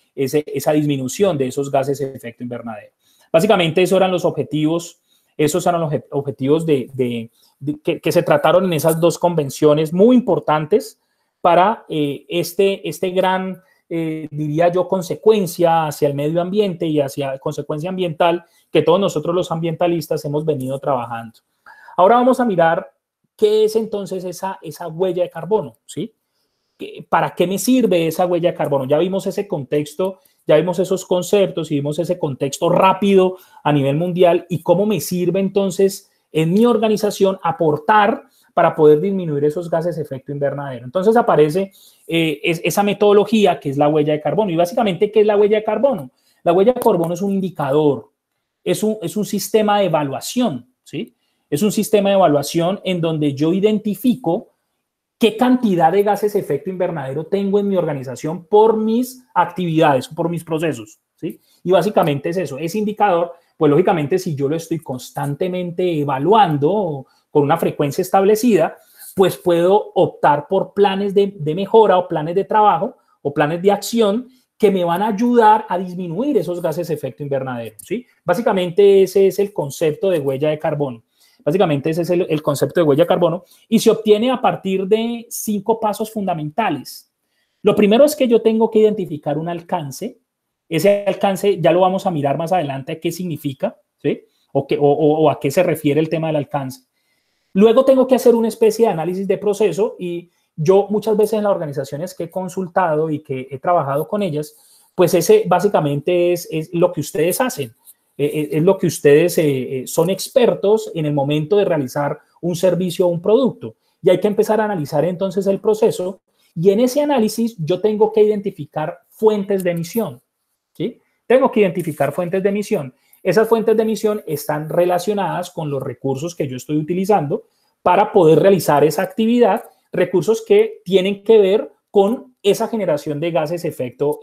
disminución de esos gases de efecto invernadero. Básicamente esos eran los objetivos que se trataron en esas 2 convenciones muy importantes para este gran, diría yo, consecuencia hacia el medio ambiente y hacia consecuencia ambiental que todos nosotros los ambientalistas hemos venido trabajando. Ahora vamos a mirar ¿qué es entonces esa huella de carbono? ¿Sí? ¿Para qué me sirve esa huella de carbono? Ya vimos ese contexto, ya vimos esos conceptos y vimos ese contexto rápido a nivel mundial y cómo me sirve entonces en mi organización aportar para poder disminuir esos gases de efecto invernadero. Entonces aparece esa metodología que es la huella de carbono. Y básicamente, ¿qué es la huella de carbono? La huella de carbono es un indicador, es un sistema de evaluación, ¿sí? Es un sistema de evaluación en donde yo identifico qué cantidad de gases de efecto invernadero tengo en mi organización por mis actividades, por mis procesos, ¿sí? Y básicamente es eso, ese indicador, pues lógicamente si yo lo estoy constantemente evaluando con una frecuencia establecida, pues puedo optar por planes de mejora o planes de trabajo o planes de acción que me van a ayudar a disminuir esos gases de efecto invernadero, ¿sí? Básicamente ese es el concepto de huella de carbono. Básicamente ese es el concepto de huella de carbono y se obtiene a partir de 5 pasos fundamentales. Lo primero es que yo tengo que identificar un alcance. Ese alcance ya lo vamos a mirar más adelante qué significa, ¿sí? O a qué se refiere el tema del alcance. Luego tengo que hacer una especie de análisis de proceso y yo muchas veces en las organizaciones que he consultado y que he trabajado con ellas, pues ese básicamente es lo que ustedes hacen. Es lo que ustedes son expertos en el momento de realizar un servicio o un producto. Y hay que empezar a analizar entonces el proceso y en ese análisis yo tengo que identificar fuentes de emisión, ¿sí? Tengo que identificar fuentes de emisión. Esas fuentes de emisión están relacionadas con los recursos que yo estoy utilizando para poder realizar esa actividad, recursos que tienen que ver con esa generación de gases efecto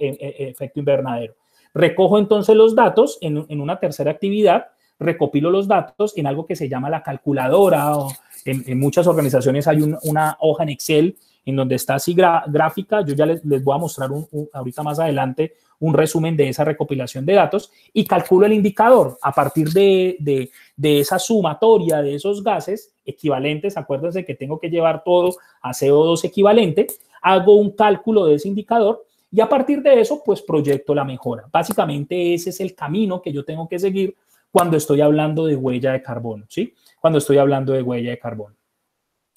invernadero. Recojo entonces los datos en una tercera actividad, recopilo los datos en algo que se llama la calculadora o en muchas organizaciones hay una hoja en Excel en donde está así gráfica. Yo ya les voy a mostrar ahorita más adelante un resumen de esa recopilación de datos y calculo el indicador a partir de esa sumatoria de esos gases equivalentes. Acuérdense que tengo que llevar todo a CO2 equivalente. Hago un cálculo de ese indicador y a partir de eso, pues proyecto la mejora. Básicamente ese es el camino que yo tengo que seguir cuando estoy hablando de huella de carbono, ¿sí? Cuando estoy hablando de huella de carbono.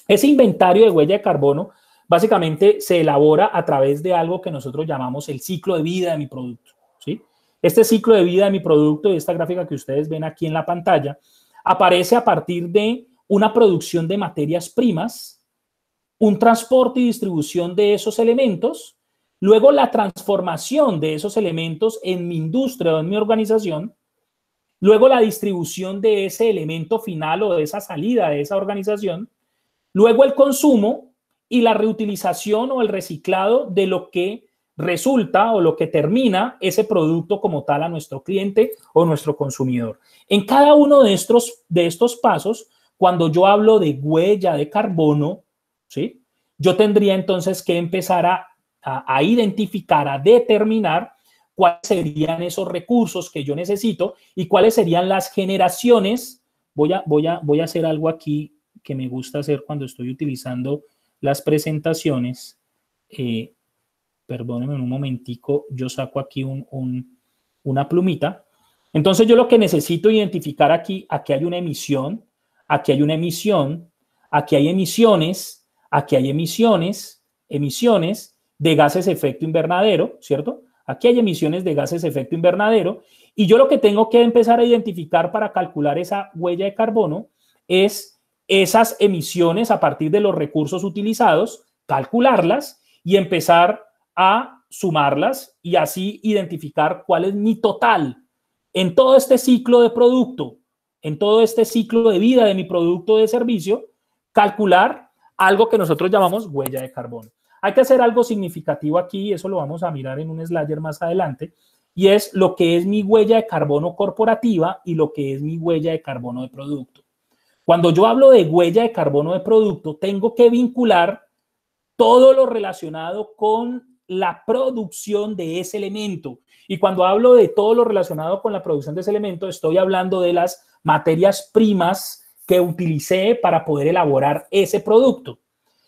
Ese inventario de huella de carbono básicamente se elabora a través de algo que nosotros llamamos el ciclo de vida de mi producto, ¿sí? Este ciclo de vida de mi producto, esta gráfica que ustedes ven aquí en la pantalla, aparece a partir de una producción de materias primas, un transporte y distribución de esos elementos, luego la transformación de esos elementos en mi industria o en mi organización, luego la distribución de ese elemento final o de esa salida de esa organización, luego el consumo y la reutilización o el reciclado de lo que resulta o lo que termina ese producto como tal a nuestro cliente o nuestro consumidor. En cada uno de estos pasos, cuando yo hablo de huella de carbono, ¿sí? Yo tendría entonces que empezar a identificar, a determinar cuáles serían esos recursos que yo necesito y cuáles serían las generaciones. Voy a hacer algo aquí que me gusta hacer cuando estoy utilizando las presentaciones. Perdónenme un momentico, yo saco aquí una plumita. Entonces yo lo que necesito identificar aquí hay una emisión, aquí hay una emisión, aquí hay emisiones, aquí hay emisiones de gases de efecto invernadero, ¿cierto? Aquí hay emisiones de gases de efecto invernadero y yo lo que tengo que empezar a identificar para calcular esa huella de carbono es esas emisiones a partir de los recursos utilizados, calcularlas y empezar a sumarlas y así identificar cuál es mi total en todo este ciclo de producto, en todo este ciclo de vida de mi producto de servicio, calcular algo que nosotros llamamos huella de carbono. Hay que hacer algo significativo aquí, eso lo vamos a mirar en un slider más adelante, y es lo que es mi huella de carbono corporativa y lo que es mi huella de carbono de producto. Cuando yo hablo de huella de carbono de producto, tengo que vincular todo lo relacionado con la producción de ese elemento. Y cuando hablo de todo lo relacionado con la producción de ese elemento, estoy hablando de las materias primas que utilicé para poder elaborar ese producto.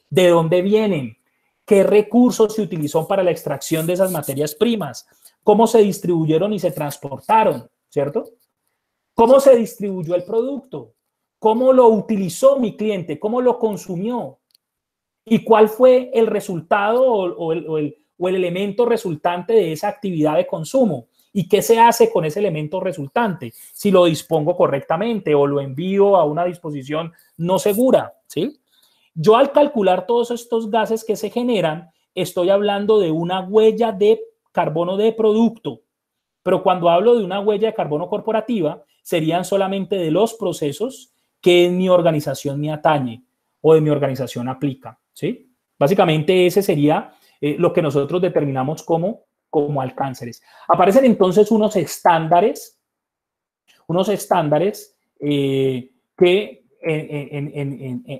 ¿De dónde vienen? ¿Qué recursos se utilizó para la extracción de esas materias primas? ¿Cómo se distribuyeron y se transportaron? ¿Cierto? ¿Cómo se distribuyó el producto? cómo lo utilizó mi cliente, cómo lo consumió y cuál fue el resultado o el elemento resultante de esa actividad de consumo y qué se hace con ese elemento resultante, si lo dispongo correctamente o lo envío a una disposición no segura, ¿sí? Yo al calcular todos estos gases que se generan, estoy hablando de una huella de carbono de producto, pero cuando hablo de una huella de carbono corporativa, serían solamente de los procesos que en mi organización me atañe o de mi organización aplica, ¿sí? Básicamente ese sería lo que nosotros determinamos como alcánceres. Aparecen entonces unos estándares que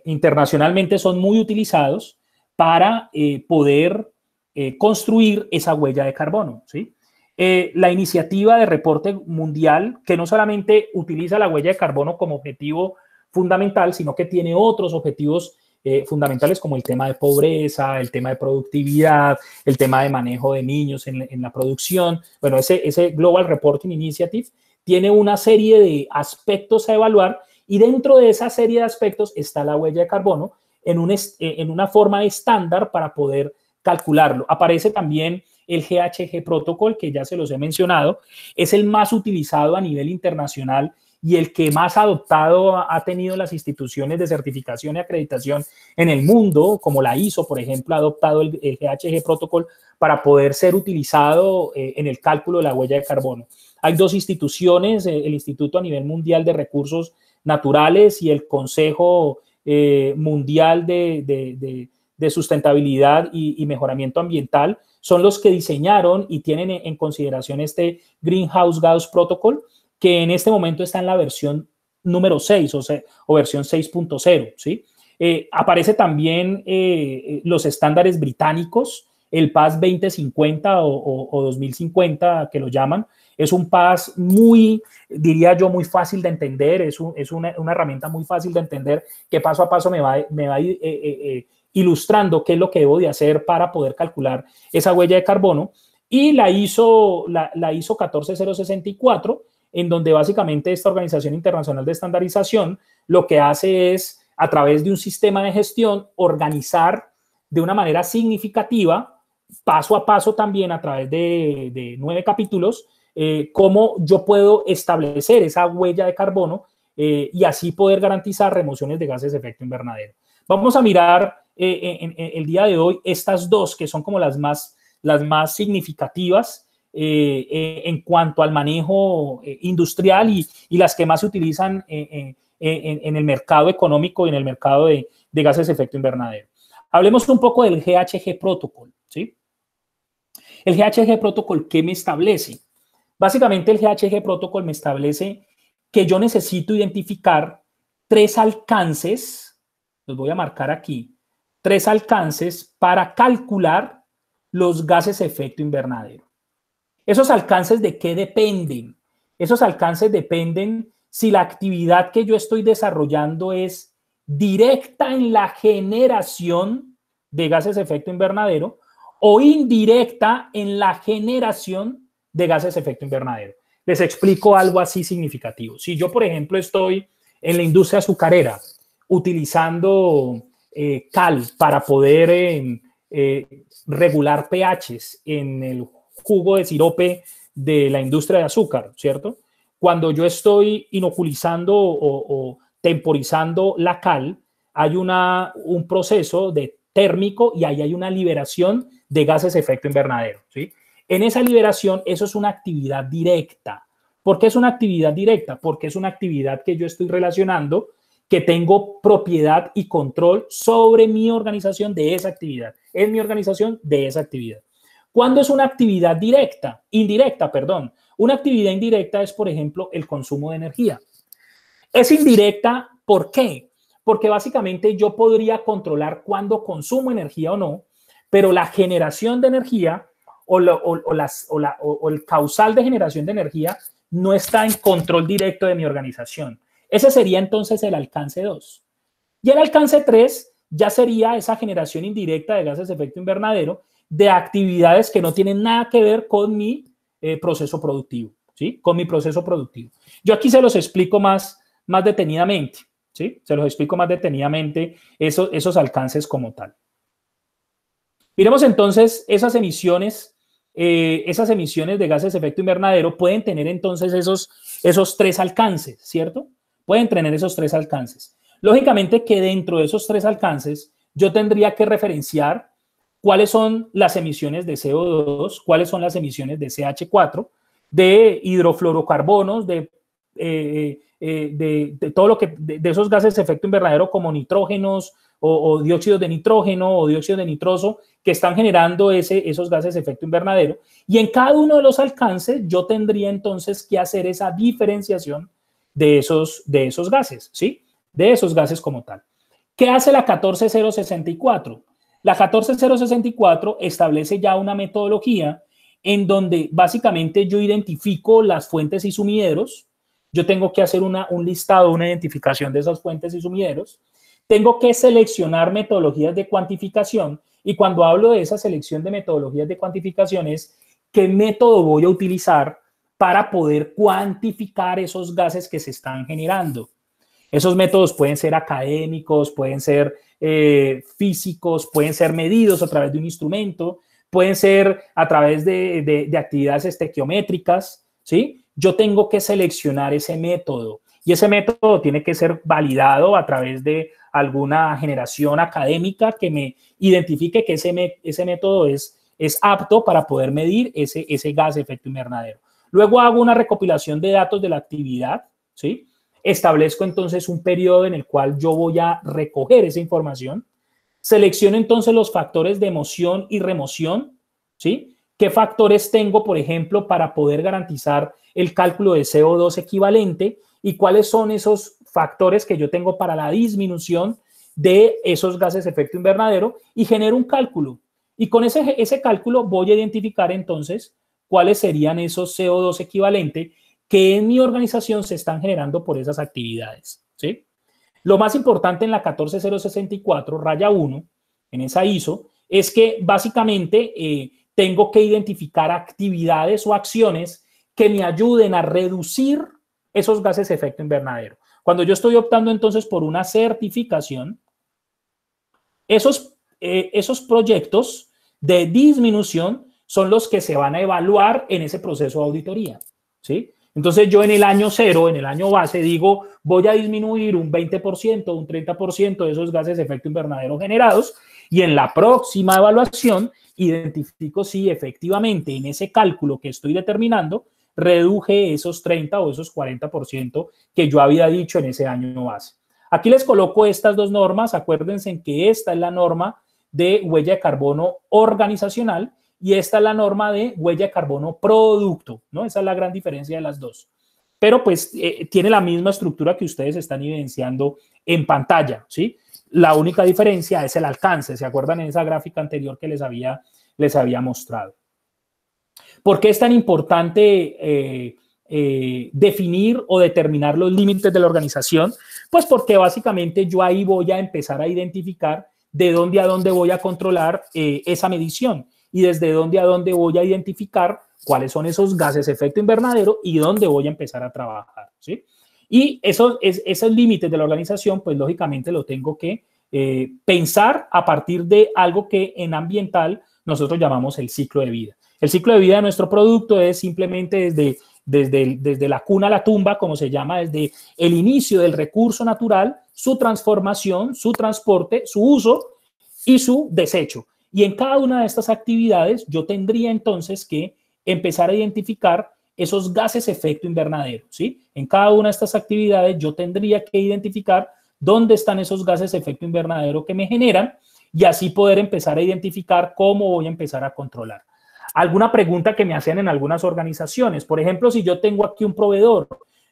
internacionalmente son muy utilizados para poder construir esa huella de carbono, ¿sí? La iniciativa de reporte mundial, que no solamente utiliza la huella de carbono como objetivo fundamental, sino que tiene otros objetivos fundamentales como el tema de pobreza, el tema de productividad, el tema de manejo de niños en la producción. Bueno, ese Global Reporting Initiative tiene una serie de aspectos a evaluar y dentro de esa serie de aspectos está la huella de carbono en una forma estándar para poder calcularlo. Aparece también el GHG Protocol, que ya se los he mencionado, es el más utilizado a nivel internacional y el que más adoptado ha tenido las instituciones de certificación y acreditación en el mundo, como la ISO, por ejemplo, ha adoptado el GHG Protocol para poder ser utilizado en el cálculo de la huella de carbono. Hay dos instituciones, el Instituto a nivel mundial de recursos naturales y el Consejo Mundial de Sustentabilidad y Mejoramiento Ambiental, son los que diseñaron y tienen en consideración este Greenhouse Gas Protocol, que en este momento está en la versión número 6 o versión 6.0, ¿sí? Aparece también los estándares británicos, el PAS 2050 o 2050, que lo llaman. Es un PAS muy, diría yo, muy fácil de entender, es una herramienta muy fácil de entender que paso a paso me va ilustrando qué es lo que debo de hacer para poder calcular esa huella de carbono. Y la ISO 14064, en donde básicamente esta Organización Internacional de Estandarización lo que hace es, a través de un sistema de gestión, organizar de una manera significativa, paso a paso también a través de 9 capítulos, cómo yo puedo establecer esa huella de carbono y así poder garantizar remociones de gases de efecto invernadero. Vamos a mirar en el día de hoy estas dos que son como las más significativas en cuanto al manejo industrial y las que más se utilizan en el mercado económico y en el mercado de gases de efecto invernadero. Hablemos un poco del GHG Protocol, ¿sí? El GHG Protocol, ¿qué me establece? Básicamente el GHG Protocol me establece que yo necesito identificar 3 alcances, los voy a marcar aquí, 3 alcances para calcular los gases de efecto invernadero. ¿Esos alcances de qué dependen? Esos alcances dependen si la actividad que yo estoy desarrollando es directa en la generación de gases de efecto invernadero o indirecta en la generación de gases de efecto invernadero. Les explico algo así significativo. Si yo, por ejemplo, estoy en la industria azucarera utilizando cal para poder regular pHs en el jugo de sirope de la industria de azúcar, ¿cierto? Cuando yo estoy inoculizando o temporizando la cal, hay un proceso térmico y ahí hay una liberación de gases de efecto invernadero, ¿sí? En esa liberación, eso es una actividad directa. ¿Por qué es una actividad directa? Porque es una actividad que yo estoy relacionando, que tengo propiedad y control sobre mi organización de esa actividad. Es mi organización de esa actividad. ¿Cuándo es una actividad directa? Indirecta, perdón. Una actividad indirecta es, por ejemplo, el consumo de energía. Es indirecta, ¿por qué? Porque básicamente yo podría controlar cuándo consumo energía o no, pero la generación de energía o el causal de generación de energía no está en control directo de mi organización. Ese sería entonces el alcance 2. Y el alcance 3 ya sería esa generación indirecta de gases de efecto invernadero de actividades que no tienen nada que ver con mi proceso productivo, ¿sí? Con mi proceso productivo. Yo aquí se los explico más detenidamente, ¿sí? Se los explico más detenidamente esos alcances como tal. Miremos entonces esas emisiones de gases de efecto invernadero pueden tener entonces esos tres alcances, ¿cierto? Pueden tener esos tres alcances. Lógicamente que dentro de esos tres alcances yo tendría que referenciar cuáles son las emisiones de CO2, cuáles son las emisiones de CH4, de hidrofluorocarbonos, de todo lo que, de esos gases de efecto invernadero como nitrógenos o dióxidos de nitrógeno o dióxido de nitroso que están generando esos gases de efecto invernadero. Y en cada uno de los alcances yo tendría entonces que hacer esa diferenciación de esos gases, ¿sí? De esos gases como tal. ¿Qué hace la 14064? La 14064 establece ya una metodología en donde básicamente yo identifico las fuentes y sumideros. Yo tengo que hacer un listado, una identificación de esas fuentes y sumideros. Tengo que seleccionar metodologías de cuantificación. Y cuando hablo de esa selección de metodologías de cuantificación es qué método voy a utilizar para poder cuantificar esos gases que se están generando. Esos métodos pueden ser académicos, pueden ser físicos, pueden ser medidos a través de un instrumento, pueden ser a través de actividades estequiométricas, ¿sí? Yo tengo que seleccionar ese método y ese método tiene que ser validado a través de alguna generación académica que me identifique que ese método es apto para poder medir ese gas de efecto invernadero. Luego hago una recopilación de datos de la actividad, ¿sí? Establezco entonces un periodo en el cual yo voy a recoger esa información. Selecciono entonces los factores de moción y remoción, ¿sí? ¿Qué factores tengo, por ejemplo, para poder garantizar el cálculo de CO2 equivalente? ¿Y cuáles son esos factores que yo tengo para la disminución de esos gases de efecto invernadero? Y genero un cálculo. Y con ese cálculo voy a identificar entonces cuáles serían esos CO2 equivalentes que en mi organización se están generando por esas actividades, ¿sí? Lo más importante en la 14064, raya 1, en esa ISO, es que básicamente tengo que identificar actividades o acciones que me ayuden a reducir esos gases de efecto invernadero. Cuando yo estoy optando entonces por una certificación, esos proyectos de disminución son los que se van a evaluar en ese proceso de auditoría, ¿sí? Entonces yo en el año cero, en el año base, digo, voy a disminuir un 20%, un 30% de esos gases de efecto invernadero generados y en la próxima evaluación identifico si efectivamente en ese cálculo que estoy determinando reduje esos 30 o esos 40% que yo había dicho en ese año base. Aquí les coloco estas dos normas. Acuérdense que esta es la norma de huella de carbono organizacional y esta es la norma de huella de carbono producto, ¿no? Esa es la gran diferencia de las dos. Pero pues tiene la misma estructura que ustedes están evidenciando en pantalla, ¿sí? La única diferencia es el alcance. ¿Se acuerdan en esa gráfica anterior que les había mostrado? ¿Por qué es tan importante definir o determinar los límites de la organización? Pues porque básicamente yo ahí voy a empezar a identificar de dónde a dónde voy a controlar esa medición y desde dónde a dónde voy a identificar cuáles son esos gases de efecto invernadero y dónde voy a empezar a trabajar, ¿sí? Y esos límites de la organización, pues lógicamente lo tengo que pensar a partir de algo que en ambiental nosotros llamamos el ciclo de vida. El ciclo de vida de nuestro producto es simplemente desde la cuna a la tumba, como se llama, desde el inicio del recurso natural, su transformación, su transporte, su uso y su desecho. Y en cada una de estas actividades yo tendría entonces que empezar a identificar esos gases de efecto invernadero, ¿sí? En cada una de estas actividades yo tendría que identificar dónde están esos gases de efecto invernadero que me generan y así poder empezar a identificar cómo voy a empezar a controlar. Alguna pregunta que me hacían en algunas organizaciones, por ejemplo, si yo tengo aquí un proveedor,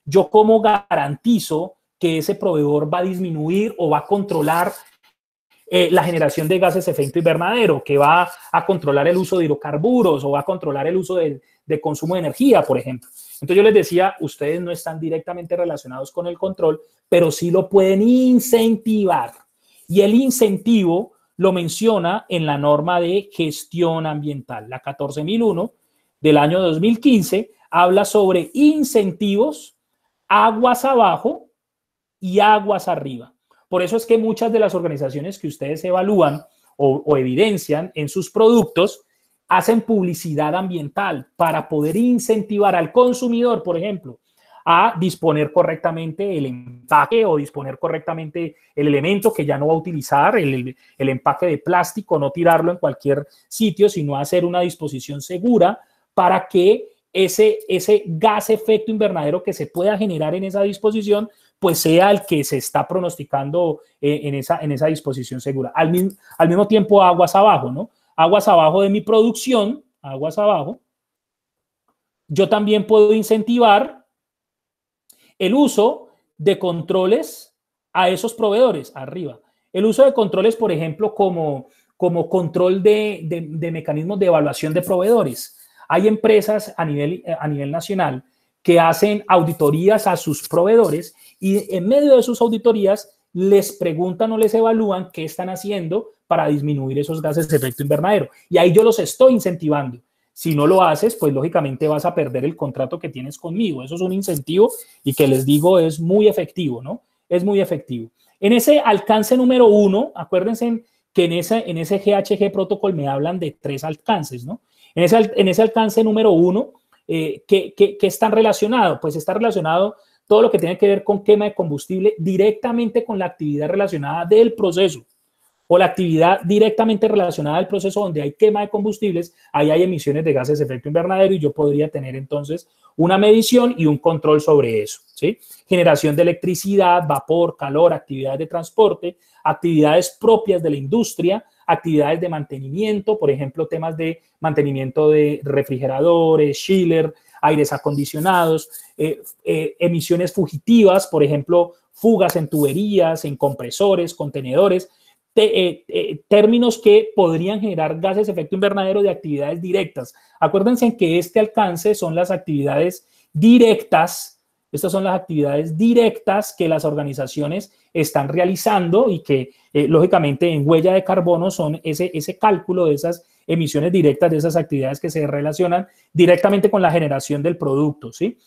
¿yo cómo garantizo que ese proveedor va a disminuir o va a controlar la generación de gases de efecto invernadero, que va a controlar el uso de hidrocarburos o va a controlar el uso de consumo de energía, por ejemplo? Entonces yo les decía, ustedes no están directamente relacionados con el control, pero sí lo pueden incentivar. Y el incentivo lo menciona en la norma de gestión ambiental. La 14001 del año 2015 habla sobre incentivos aguas abajo y aguas arriba. Por eso es que muchas de las organizaciones que ustedes evalúan o evidencian en sus productos hacen publicidad ambiental para poder incentivar al consumidor, por ejemplo, a disponer correctamente el empaque o disponer correctamente el elemento que ya no va a utilizar, el empaque de plástico, no tirarlo en cualquier sitio, sino hacer una disposición segura para que ese gas efecto invernadero que se pueda generar en esa disposición, pues sea el que se está pronosticando en esa disposición segura. Al mismo tiempo, aguas abajo, ¿no? Aguas abajo de mi producción, aguas abajo, yo también puedo incentivar el uso de controles a esos proveedores, arriba. El uso de controles, por ejemplo, como control de mecanismos de evaluación de proveedores. Hay empresas a nivel nacional que hacen auditorías a sus proveedores y en medio de sus auditorías les preguntan o les evalúan qué están haciendo para disminuir esos gases de efecto invernadero. Y ahí yo los estoy incentivando. Si no lo haces, pues lógicamente vas a perder el contrato que tienes conmigo. Eso es un incentivo y que les digo es muy efectivo, ¿no? Es muy efectivo. En ese alcance número 1, acuérdense que en ese GHG protocolo me hablan de 3 alcances, ¿no? En ese alcance número 1, ¿qué están relacionados? Pues está relacionado todo lo que tiene que ver con quema de combustible directamente con la actividad relacionada del proceso o la actividad directamente relacionada al proceso donde hay quema de combustibles, ahí hay emisiones de gases de efecto invernadero y yo podría tener entonces una medición y un control sobre eso, ¿sí? Generación de electricidad, vapor, calor, actividades de transporte, actividades propias de la industria, actividades de mantenimiento, por ejemplo, temas de mantenimiento de refrigeradores, chiller, aires acondicionados, emisiones fugitivas, por ejemplo, fugas en tuberías, en compresores, contenedores, términos que podrían generar gases de efecto invernadero de actividades directas. Acuérdense que este alcance son las actividades directas, estas son las actividades directas que las organizaciones están realizando y que lógicamente en huella de carbono son ese cálculo de esas emisiones directas, de esas actividades que se relacionan directamente con la generación del producto, ¿sí?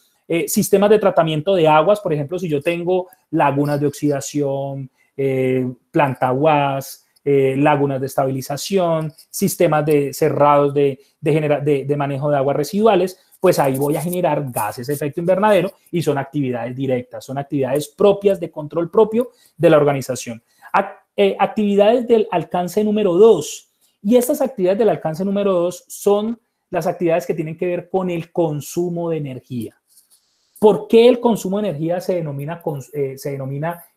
Sistemas de tratamiento de aguas, por ejemplo, si yo tengo lagunas de oxidación, planta WAS, lagunas de estabilización, sistemas cerrados de manejo de aguas residuales, pues ahí voy a generar gases de efecto invernadero y son actividades directas, son actividades propias de control propio de la organización. Actividades del alcance número 2. Y estas actividades del alcance número 2 son las actividades que tienen que ver con el consumo de energía. ¿Por qué el consumo de energía se denomina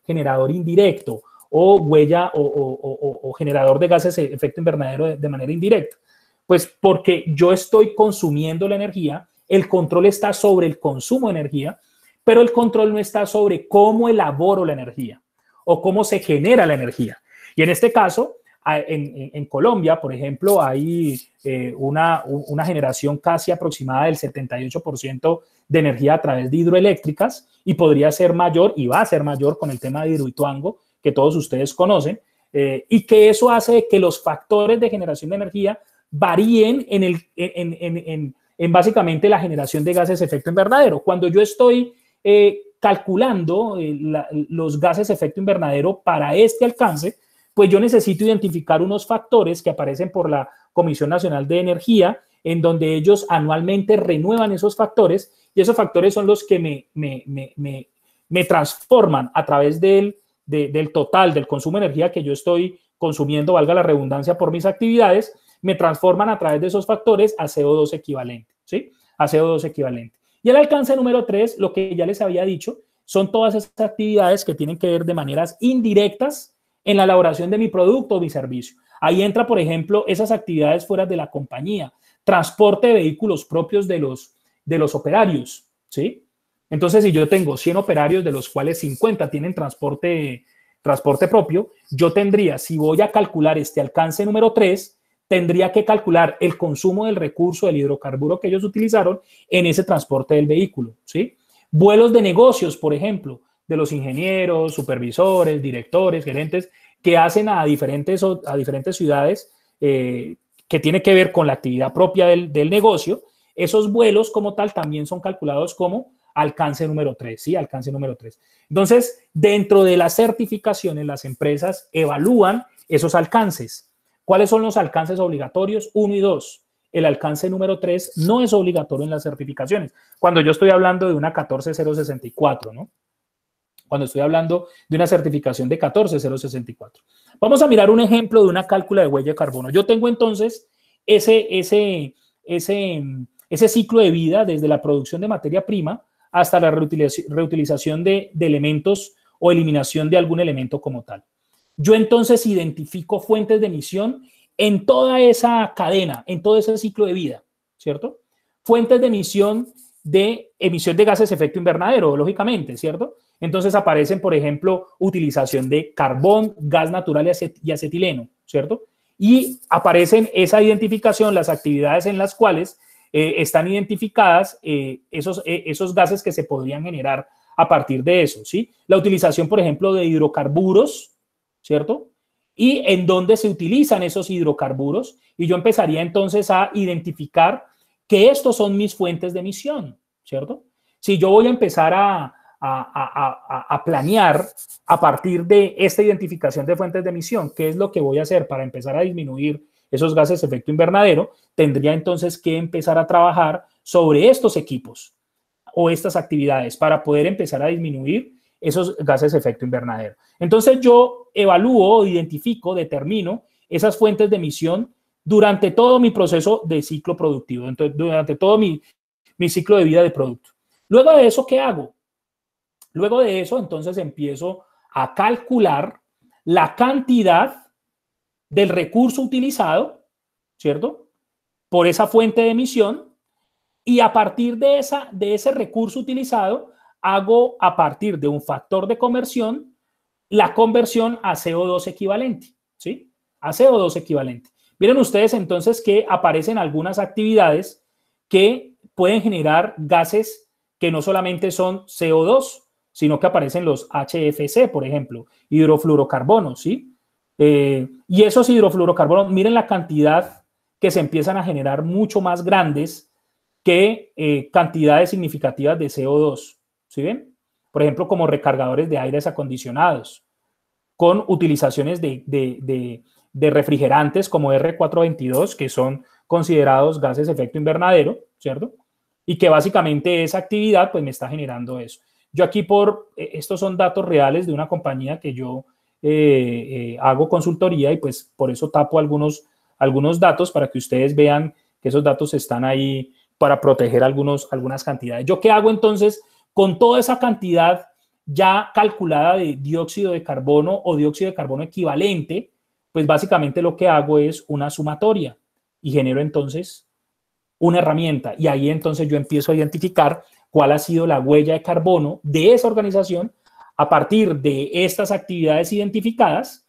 generador indirecto o huella o generador de gases de efecto invernadero de manera indirecta? Pues porque yo estoy consumiendo la energía, el control está sobre el consumo de energía, pero el control no está sobre cómo elaboro la energía o cómo se genera la energía. Y en este caso, en Colombia, por ejemplo, hay una generación casi aproximada del 78% de energía a través de hidroeléctricas y podría ser mayor y va a ser mayor con el tema de Hidroituango, que todos ustedes conocen, y que eso hace que los factores de generación de energía varíen en básicamente la generación de gases de efecto invernadero. Cuando yo estoy calculando los gases de efecto invernadero para este alcance, pues yo necesito identificar unos factores que aparecen por la Comisión Nacional de Energía, en donde ellos anualmente renuevan esos factores y esos factores son los que me transforman a través del total del consumo de energía que yo estoy consumiendo, valga la redundancia, por mis actividades, me transforman a través de esos factores a CO2 equivalente, ¿sí? A CO2 equivalente. Y el alcance número 3, lo que ya les había dicho, son todas esas actividades que tienen que ver de maneras indirectas en la elaboración de mi producto o mi servicio. Ahí entra, por ejemplo, esas actividades fuera de la compañía, transporte de vehículos propios de los operarios, ¿sí? Entonces, si yo tengo 100 operarios, de los cuales 50 tienen transporte propio, yo tendría, si voy a calcular este alcance número 3, tendría que calcular el consumo del recurso del hidrocarburo que ellos utilizaron en ese transporte del vehículo, ¿sí? Vuelos de negocios, por ejemplo, de los ingenieros, supervisores, directores, gerentes, que hacen a diferentes ciudades que tiene que ver con la actividad propia del negocio. Esos vuelos como tal también son calculados como alcance número 3, ¿sí? Alcance número 3. Entonces, dentro de las certificaciones, las empresas evalúan esos alcances. ¿Cuáles son los alcances obligatorios? 1 y 2. El alcance número 3 no es obligatorio en las certificaciones. Cuando yo estoy hablando de una 14064, ¿no? Cuando estoy hablando de una certificación de 14064. Vamos a mirar un ejemplo de una cálcula de huella de carbono. Yo tengo entonces ese ciclo de vida desde la producción de materia prima hasta la reutilización de elementos o eliminación de algún elemento como tal. Yo entonces identifico fuentes de emisión en toda esa cadena, en todo ese ciclo de vida, ¿cierto? Fuentes de emisión de gases de efecto invernadero, lógicamente, ¿cierto? Entonces aparecen, por ejemplo, utilización de carbón, gas natural y acetileno, ¿cierto? Y aparecen esa identificación, las actividades en las cuales están identificadas esos gases que se podrían generar a partir de eso, ¿sí? La utilización, por ejemplo, de hidrocarburos, ¿cierto? Y en dónde se utilizan esos hidrocarburos. Y yo empezaría entonces a identificar que estos son mis fuentes de emisión, ¿cierto? Si yo voy a empezar a planear a partir de esta identificación de fuentes de emisión, ¿qué es lo que voy a hacer para empezar a disminuir esos gases de efecto invernadero? Tendría entonces que empezar a trabajar sobre estos equipos o estas actividades para poder empezar a disminuir esos gases de efecto invernadero. Entonces yo evalúo, identifico, determino esas fuentes de emisión durante todo mi proceso de ciclo productivo, entonces, durante todo mi ciclo de vida de producto. Luego de eso, ¿qué hago? Luego de eso, entonces empiezo a calcular la cantidad del recurso utilizado, ¿cierto? Por esa fuente de emisión, y a partir de ese recurso utilizado, hago a partir de un factor de conversión la conversión a CO2 equivalente, ¿sí? A CO2 equivalente. Miren ustedes entonces que aparecen algunas actividades que pueden generar gases que no solamente son CO2, sino que aparecen los HFC, por ejemplo, hidrofluorocarbonos, ¿sí? Y esos hidrofluorocarbonos, miren la cantidad que se empiezan a generar mucho más grandes que cantidades significativas de CO2, ¿sí ven? Por ejemplo, como recargadores de aires acondicionados, con utilizaciones de refrigerantes como R422, que son considerados gases de efecto invernadero, ¿cierto? Y que básicamente esa actividad pues me está generando eso. Yo aquí estos son datos reales de una compañía que yo hago consultoría y pues por eso tapo algunos datos para que ustedes vean que esos datos están ahí para proteger algunas cantidades. ¿Yo qué hago entonces con toda esa cantidad ya calculada de dióxido de carbono o dióxido de carbono equivalente? Pues básicamente lo que hago es una sumatoria y genero entonces una herramienta y ahí entonces yo empiezo a identificar cuál ha sido la huella de carbono de esa organización a partir de estas actividades identificadas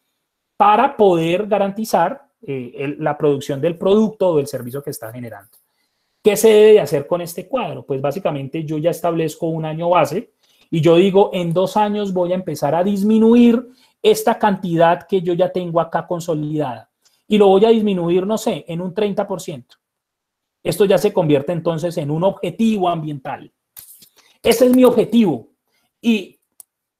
para poder garantizar la producción del producto o del servicio que está generando. ¿Qué se debe de hacer con este cuadro? Pues básicamente yo ya establezco un año base y yo digo, en 2 años voy a empezar a disminuir esta cantidad que yo ya tengo acá consolidada y lo voy a disminuir, no sé, en un 30%. Esto ya se convierte entonces en un objetivo ambiental. Ese es mi objetivo. Y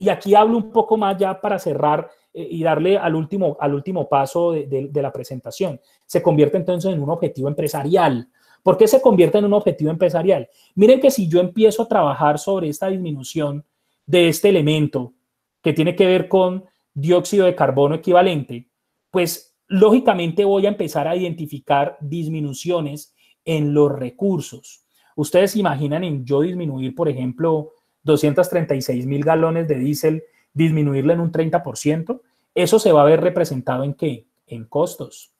aquí hablo un poco más ya para cerrar y darle al último paso de la presentación. Se convierte entonces en un objetivo empresarial. ¿Por qué se convierte en un objetivo empresarial? Miren que si yo empiezo a trabajar sobre esta disminución de este elemento que tiene que ver con dióxido de carbono equivalente, pues lógicamente voy a empezar a identificar disminuciones en los recursos. Ustedes se imaginan en yo disminuir, por ejemplo, 236,000 galones de diésel, disminuirlo en un 30%, eso se va a ver representado ¿en qué? En costos.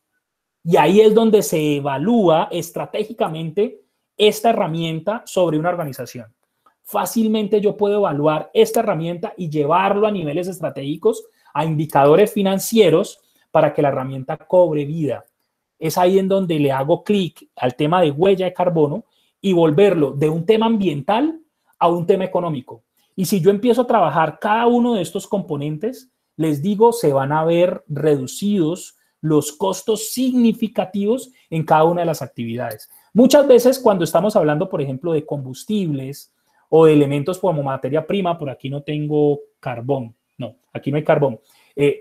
Y ahí es donde se evalúa estratégicamente esta herramienta sobre una organización. Fácilmente yo puedo evaluar esta herramienta y llevarlo a niveles estratégicos, a indicadores financieros para que la herramienta cobre vida. Es ahí en donde le hago clic al tema de huella de carbono y volverlo de un tema ambiental a un tema económico. Y si yo empiezo a trabajar cada uno de estos componentes, les digo, se van a ver reducidos los costos significativos en cada una de las actividades. Muchas veces cuando estamos hablando, por ejemplo, de combustibles o de elementos como materia prima. Por aquí no tengo carbón, no, aquí no hay carbón.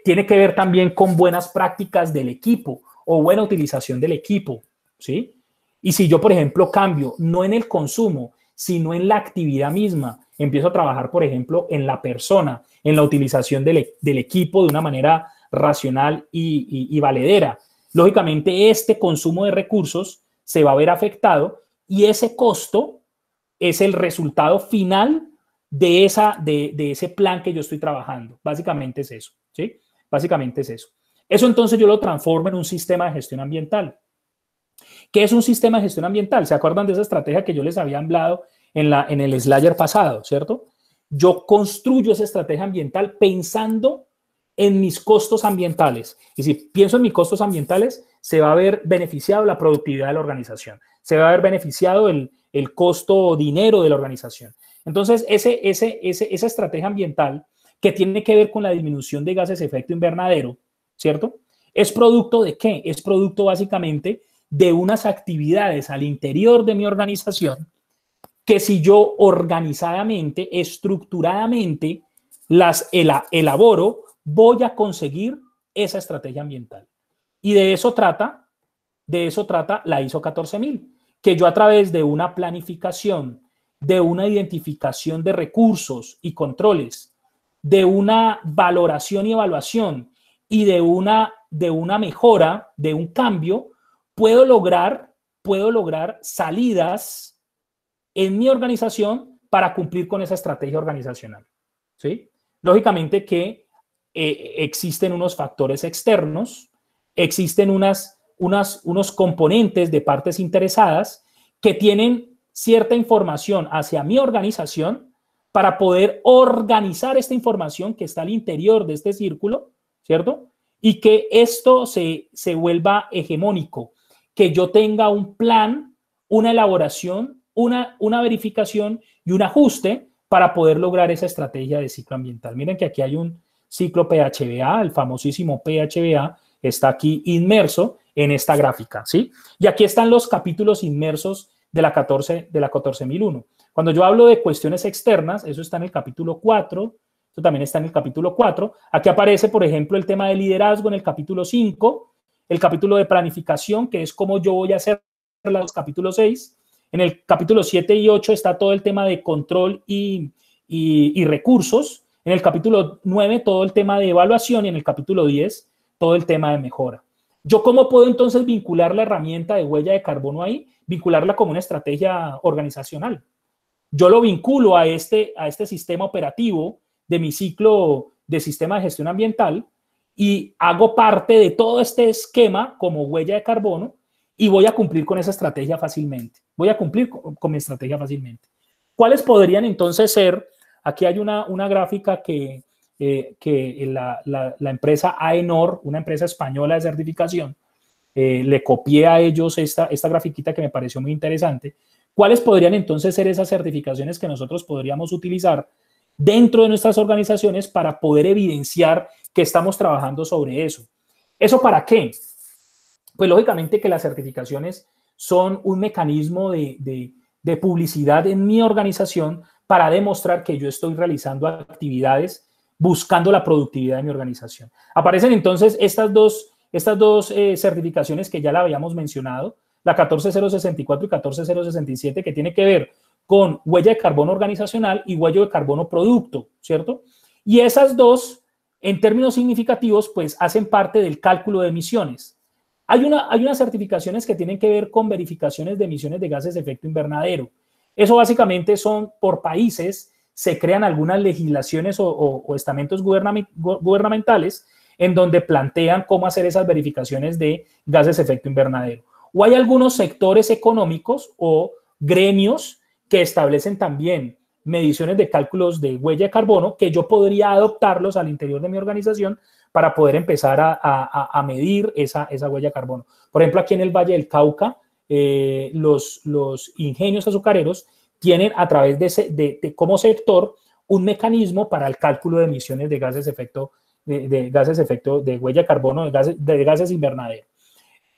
Tiene que ver también con buenas prácticas del equipo o buena utilización del equipo, ¿sí? Y si yo, por ejemplo, cambio no en el consumo, sino en la actividad misma, empiezo a trabajar, por ejemplo, en la persona, en la utilización del equipo de una manera racional y valedera. Lógicamente, este consumo de recursos se va a ver afectado y ese costo es el resultado final de ese plan que yo estoy trabajando. Básicamente es eso, ¿sí? Básicamente es eso. Eso entonces yo lo transformo en un sistema de gestión ambiental. ¿Qué es un sistema de gestión ambiental? ¿Se acuerdan de esa estrategia que yo les había hablado en el Slayer pasado, cierto? Yo construyo esa estrategia ambiental pensando en mis costos ambientales. Y si pienso en mis costos ambientales, se va a ver beneficiado la productividad de la organización. Se va a ver beneficiado el costo o dinero de la organización. Entonces, esa estrategia ambiental que tiene que ver con la disminución de gases de efecto invernadero, ¿cierto? ¿Es producto de qué? Es producto básicamente de unas actividades al interior de mi organización que si yo organizadamente, estructuradamente las elaboro, voy a conseguir esa estrategia ambiental. Y de eso trata la ISO 14000, que yo a través de una planificación, de una identificación de recursos y controles, de una valoración y evaluación y de una mejora, de un cambio, puedo lograr salidas en mi organización para cumplir con esa estrategia organizacional, ¿sí? Lógicamente que existen unos factores externos, existen unos componentes de partes interesadas que tienen cierta información hacia mi organización para poder organizar esta información que está al interior de este círculo, ¿cierto? Y que esto se vuelva hegemónico, que yo tenga un plan, una elaboración, una verificación y un ajuste para poder lograr esa estrategia de ciclo ambiental. Miren que aquí hay un ciclo PHBA, el famosísimo PHBA, está aquí inmerso en esta gráfica, ¿sí? Y aquí están los capítulos inmersos de la 14001. Cuando yo hablo de cuestiones externas, eso está en el capítulo 4, eso también está en el capítulo 4. Aquí aparece, por ejemplo, el tema de liderazgo en el capítulo 5, el capítulo de planificación, que es cómo yo voy a hacer los capítulos 6. En el capítulo 7 y 8 está todo el tema de control y recursos. En el capítulo 9 todo el tema de evaluación y en el capítulo 10 todo el tema de mejora. ¿Yo cómo puedo entonces vincular la herramienta de huella de carbono ahí? Vincularla como una estrategia organizacional. Yo lo vinculo a este sistema operativo de mi ciclo de sistema de gestión ambiental y hago parte de todo este esquema como huella de carbono y voy a cumplir con esa estrategia fácilmente. Voy a cumplir con mi estrategia fácilmente. ¿Cuáles podrían entonces ser? Aquí hay una gráfica que la empresa AENOR, una empresa española de certificación, le copié a ellos esta grafiquita que me pareció muy interesante. ¿Cuáles podrían entonces ser esas certificaciones que nosotros podríamos utilizar dentro de nuestras organizaciones para poder evidenciar que estamos trabajando sobre eso? ¿Eso para qué? Pues lógicamente que las certificaciones son un mecanismo de publicidad en mi organización para demostrar que yo estoy realizando actividades buscando la productividad de mi organización. Aparecen entonces estas dos certificaciones que ya la habíamos mencionado, la 14064 y 14067, que tiene que ver con huella de carbono organizacional y huella de carbono producto, ¿cierto? Y esas dos, en términos significativos, pues hacen parte del cálculo de emisiones. Hay unas certificaciones que tienen que ver con verificaciones de emisiones de gases de efecto invernadero. Eso básicamente son por países, se crean algunas legislaciones o estamentos gubernamentales en donde plantean cómo hacer esas verificaciones de gases de efecto invernadero. O hay algunos sectores económicos o gremios que establecen también mediciones de cálculos de huella de carbono que yo podría adoptarlos al interior de mi organización para poder empezar a medir esa huella de carbono. Por ejemplo, aquí en el Valle del Cauca, los ingenios azucareros tienen a través de como sector un mecanismo para el cálculo de emisiones de gases de efecto de huella de carbono, de gases invernadero.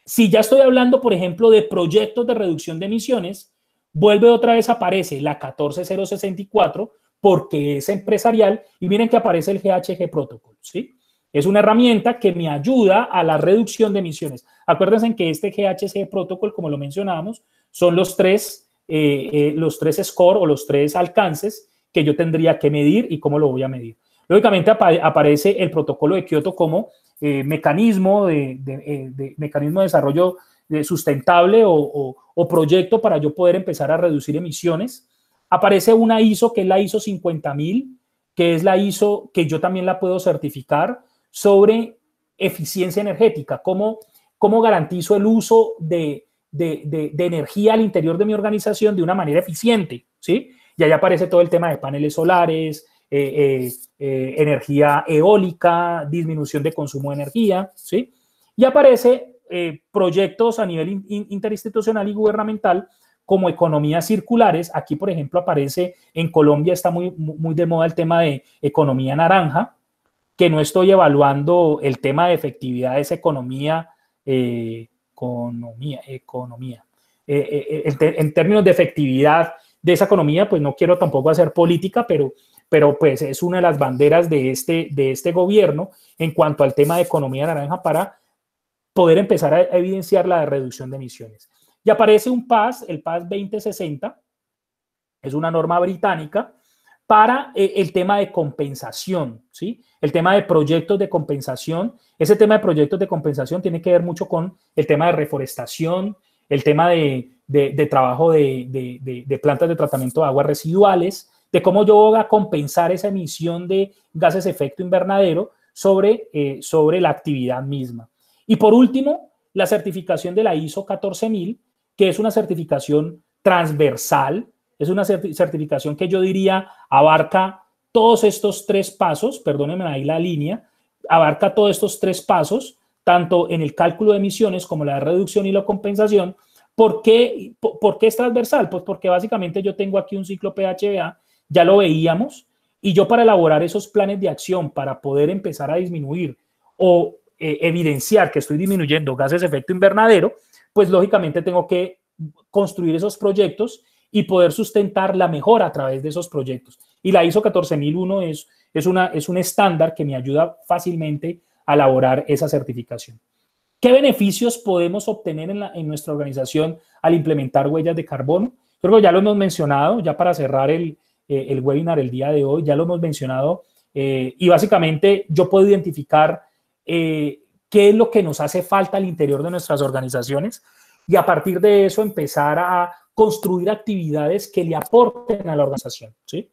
Si ya estoy hablando, por ejemplo, de proyectos de reducción de emisiones, vuelve otra vez, aparece la 14064 porque es empresarial y miren que aparece el GHG Protocol, ¿sí? Es una herramienta que me ayuda a la reducción de emisiones. Acuérdense que este GHG Protocol, como lo mencionábamos, son los tres score o los tres alcances que yo tendría que medir y cómo lo voy a medir. Lógicamente aparece el protocolo de Kioto como mecanismo mecanismo de desarrollo sustentable o proyecto para yo poder empezar a reducir emisiones. Aparece una ISO que es la ISO 50000, que es la ISO que yo también la puedo certificar sobre eficiencia energética, cómo garantizo el uso de energía al interior de mi organización de una manera eficiente, ¿sí? Y ahí aparece todo el tema de paneles solares, energía eólica, disminución de consumo de energía, ¿sí? Y aparece proyectos a nivel interinstitucional y gubernamental como economías circulares. Aquí, por ejemplo, aparece en Colombia, está muy de moda el tema de economía naranja, que no estoy evaluando el tema de efectividad de esa economía, en términos de efectividad de esa economía, pues no quiero tampoco hacer política, pero pues es una de las banderas de este gobierno en cuanto al tema de economía naranja para poder empezar a evidenciar la reducción de emisiones. Y aparece un PAS, el PAS 2060, es una norma británica para el tema de compensación, ¿sí? El tema de proyectos de compensación. Ese tema de proyectos de compensación tiene que ver mucho con el tema de reforestación, el tema de trabajo de plantas de tratamiento de aguas residuales, de cómo yo voy a compensar esa emisión de gases de efecto invernadero sobre la actividad misma. Y por último, la certificación de la ISO 14000, que es una certificación transversal, es una certificación que yo diría abarca todos estos tres pasos, perdónenme ahí la línea, abarca todos estos tres pasos, tanto en el cálculo de emisiones como la reducción y la compensación. ¿Por qué es transversal? Pues porque básicamente yo tengo aquí un ciclo PHBA, ya lo veíamos, y yo para elaborar esos planes de acción, para poder empezar a disminuir o evidenciar que estoy disminuyendo gases de efecto invernadero, pues lógicamente tengo que construir esos proyectos y poder sustentar la mejora a través de esos proyectos. Y la ISO 14001 es un estándar que me ayuda fácilmente a elaborar esa certificación. ¿Qué beneficios podemos obtener en nuestra organización al implementar huellas de carbono? Creo que ya lo hemos mencionado, ya para cerrar el webinar el día de hoy, ya lo hemos mencionado, y básicamente yo puedo identificar qué es lo que nos hace falta al interior de nuestras organizaciones y a partir de eso empezar a construir actividades que le aporten a la organización, ¿sí?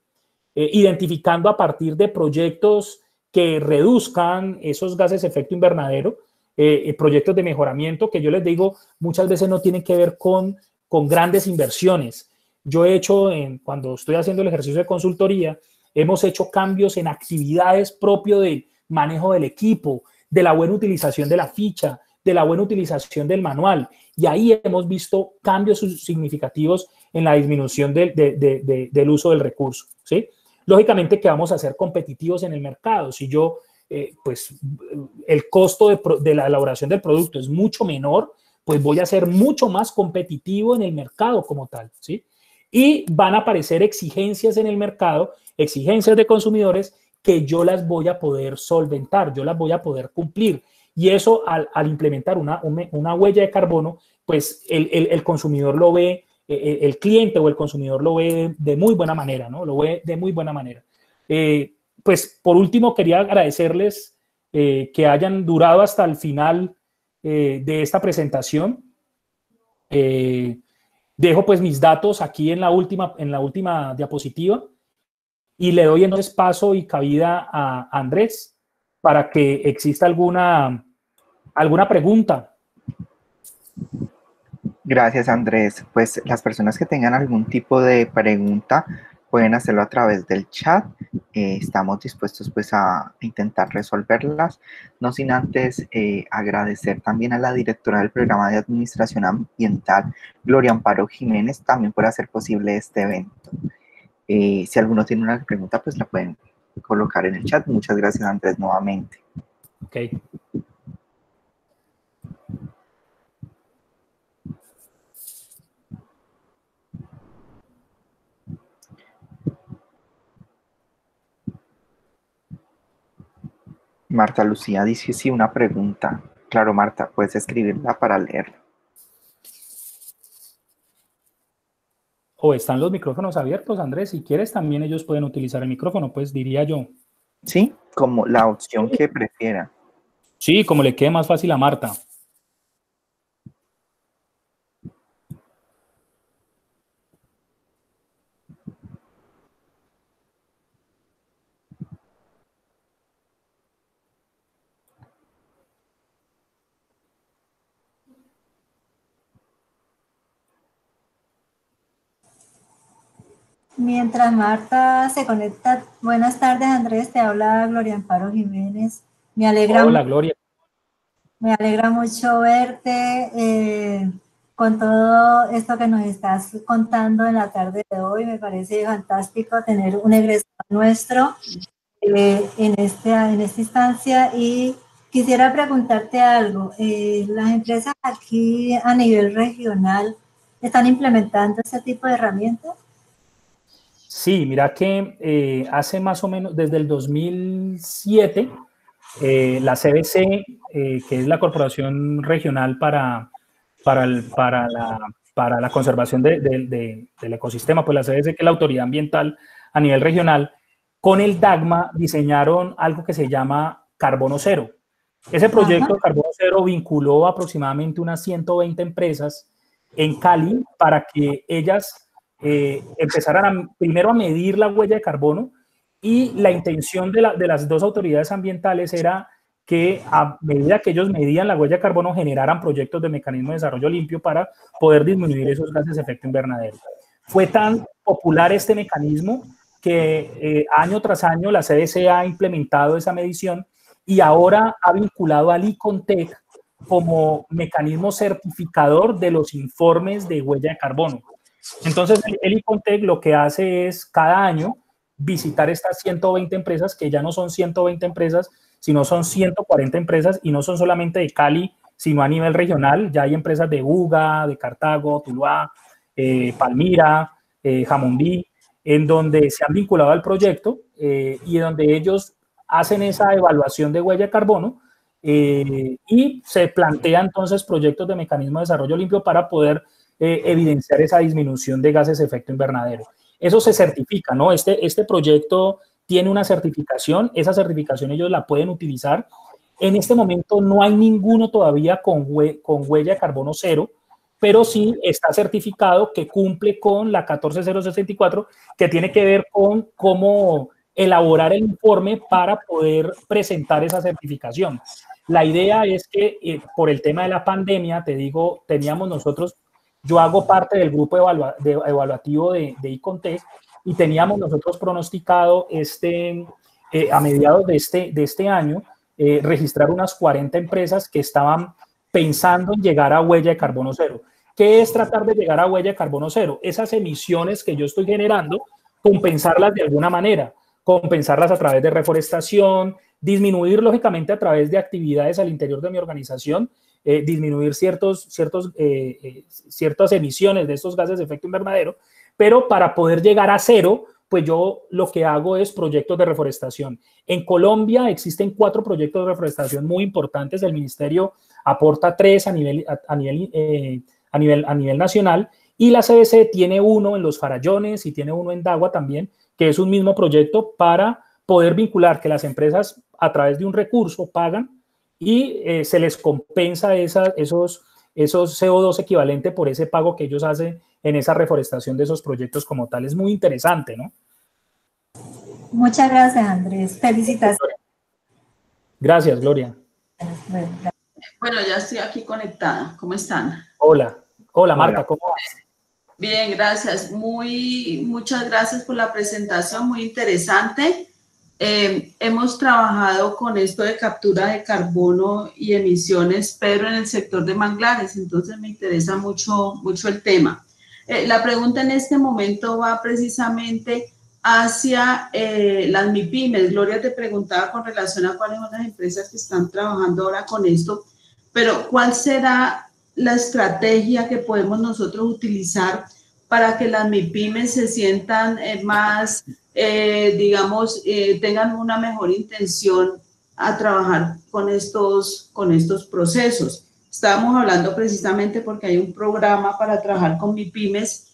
Identificando a partir de proyectos que reduzcan esos gases de efecto invernadero, proyectos de mejoramiento que yo les digo muchas veces no tienen que ver con grandes inversiones. Yo he hecho, cuando estoy haciendo el ejercicio de consultoría, hemos hecho cambios en actividades propio del manejo del equipo, de la buena utilización de la ficha, de la buena utilización del manual. Y ahí hemos visto cambios significativos en la disminución del uso del recurso, ¿sí? Lógicamente que vamos a ser competitivos en el mercado. Si yo, pues, el costo de la elaboración del producto es mucho menor, pues voy a ser mucho más competitivo en el mercado como tal, ¿sí? Y van a aparecer exigencias en el mercado, exigencias de consumidores que yo las voy a poder solventar, yo las voy a poder cumplir. Y eso al implementar una huella de carbono, pues el consumidor lo ve, el cliente o el consumidor lo ve de muy buena manera, ¿no? Lo ve de muy buena manera. Pues por último, quería agradecerles que hayan durado hasta el final de esta presentación. Dejo pues mis datos aquí en la última diapositiva y le doy entonces paso y cabida a Andrés para que exista alguna pregunta. Gracias, Andrés. Pues las personas que tengan algún tipo de pregunta pueden hacerlo a través del chat. Estamos dispuestos pues a intentar resolverlas. No sin antes agradecer también a la directora del programa de administración ambiental, Gloria Amparo Jiménez, también por hacer posible este evento. Si alguno tiene una pregunta, pues la pueden colocar en el chat. Muchas gracias, Andrés, nuevamente. Ok. Marta Lucía dice, sí, una pregunta. Claro, Marta, puedes escribirla para leerla. O están los micrófonos abiertos, Andrés. Si quieres, también ellos pueden utilizar el micrófono, pues diría yo. Sí, como la opción que prefiera. Sí, como le quede más fácil a Marta. Mientras Marta se conecta, buenas tardes Andrés, te habla Gloria Amparo Jiménez. Hola, Gloria. Me alegra mucho verte con todo esto que nos estás contando en la tarde de hoy. Me parece fantástico tener un egresado nuestro en esta instancia y quisiera preguntarte algo. ¿Las empresas aquí a nivel regional están implementando este tipo de herramientas? Sí, mira que hace más o menos desde el 2007, la CBC, que es la Corporación Regional para la Conservación del Ecosistema, pues la CBC, que es la Autoridad Ambiental a nivel regional, con el DAGMA diseñaron algo que se llama Carbono Cero. Ese proyecto Carbono Cero vinculó aproximadamente unas 120 empresas en Cali para que ellas empezaran primero a medir la huella de carbono, y la intención de las dos autoridades ambientales era que a medida que ellos medían la huella de carbono generaran proyectos de mecanismo de desarrollo limpio para poder disminuir esos gases de efecto invernadero. Fue tan popular este mecanismo que año tras año la CDC ha implementado esa medición y ahora ha vinculado al ICONTEC como mecanismo certificador de los informes de huella de carbono. Entonces, el ICONTEC lo que hace es cada año visitar estas 120 empresas, que ya no son 120 empresas, sino son 140 empresas, y no son solamente de Cali, sino a nivel regional. Ya hay empresas de Buga, de Cartago, Tuluá, Palmira, Jamundí, en donde se han vinculado al proyecto y donde ellos hacen esa evaluación de huella de carbono y se plantean entonces proyectos de mecanismo de desarrollo limpio para poder evidenciar esa disminución de gases de efecto invernadero. Eso se certifica, ¿no? Este proyecto tiene una certificación, esa certificación ellos la pueden utilizar. En este momento no hay ninguno todavía con huella de carbono cero, pero sí está certificado que cumple con la 14064, que tiene que ver con cómo elaborar el informe para poder presentar esa certificación. La idea es que por el tema de la pandemia, te digo, teníamos nosotros, yo hago parte del grupo evaluativo de ICONTEC, y teníamos nosotros pronosticado a mediados de este año registrar unas 40 empresas que estaban pensando en llegar a huella de carbono cero. ¿Qué es tratar de llegar a huella de carbono cero? Esas emisiones que yo estoy generando, compensarlas de alguna manera, compensarlas a través de reforestación, disminuir lógicamente a través de actividades al interior de mi organización, disminuir ciertas emisiones de estos gases de efecto invernadero, pero para poder llegar a cero, pues yo lo que hago es proyectos de reforestación. En Colombia existen 4 proyectos de reforestación muy importantes. El ministerio aporta 3 a nivel nacional, y la CBC tiene uno en Los Farallones y tiene uno en Dagua también, que es un mismo proyecto para poder vincular que las empresas a través de un recurso pagan y se les compensa esos CO2 equivalente por ese pago que ellos hacen en esa reforestación de esos proyectos como tal. Es muy interesante, ¿no? Muchas gracias, Andrés. Felicitaciones. Gracias, Gloria. Bueno, ya estoy aquí conectada. ¿Cómo están? Hola. Hola, Marta, ¿cómo vas? Bien, gracias. Muchas gracias por la presentación, muy interesante. Hemos trabajado con esto de captura de carbono y emisiones, pero en el sector de manglares, entonces me interesa mucho el tema. La pregunta en este momento va precisamente hacia las MIPYMES. Gloria te preguntaba con relación a cuáles son las empresas que están trabajando ahora con esto, pero ¿cuál será la estrategia que podemos nosotros utilizar para que las MIPYMES se sientan más, digamos, tengan una mejor intención a trabajar con estos procesos. Estábamos hablando precisamente porque hay un programa para trabajar con MIPYMES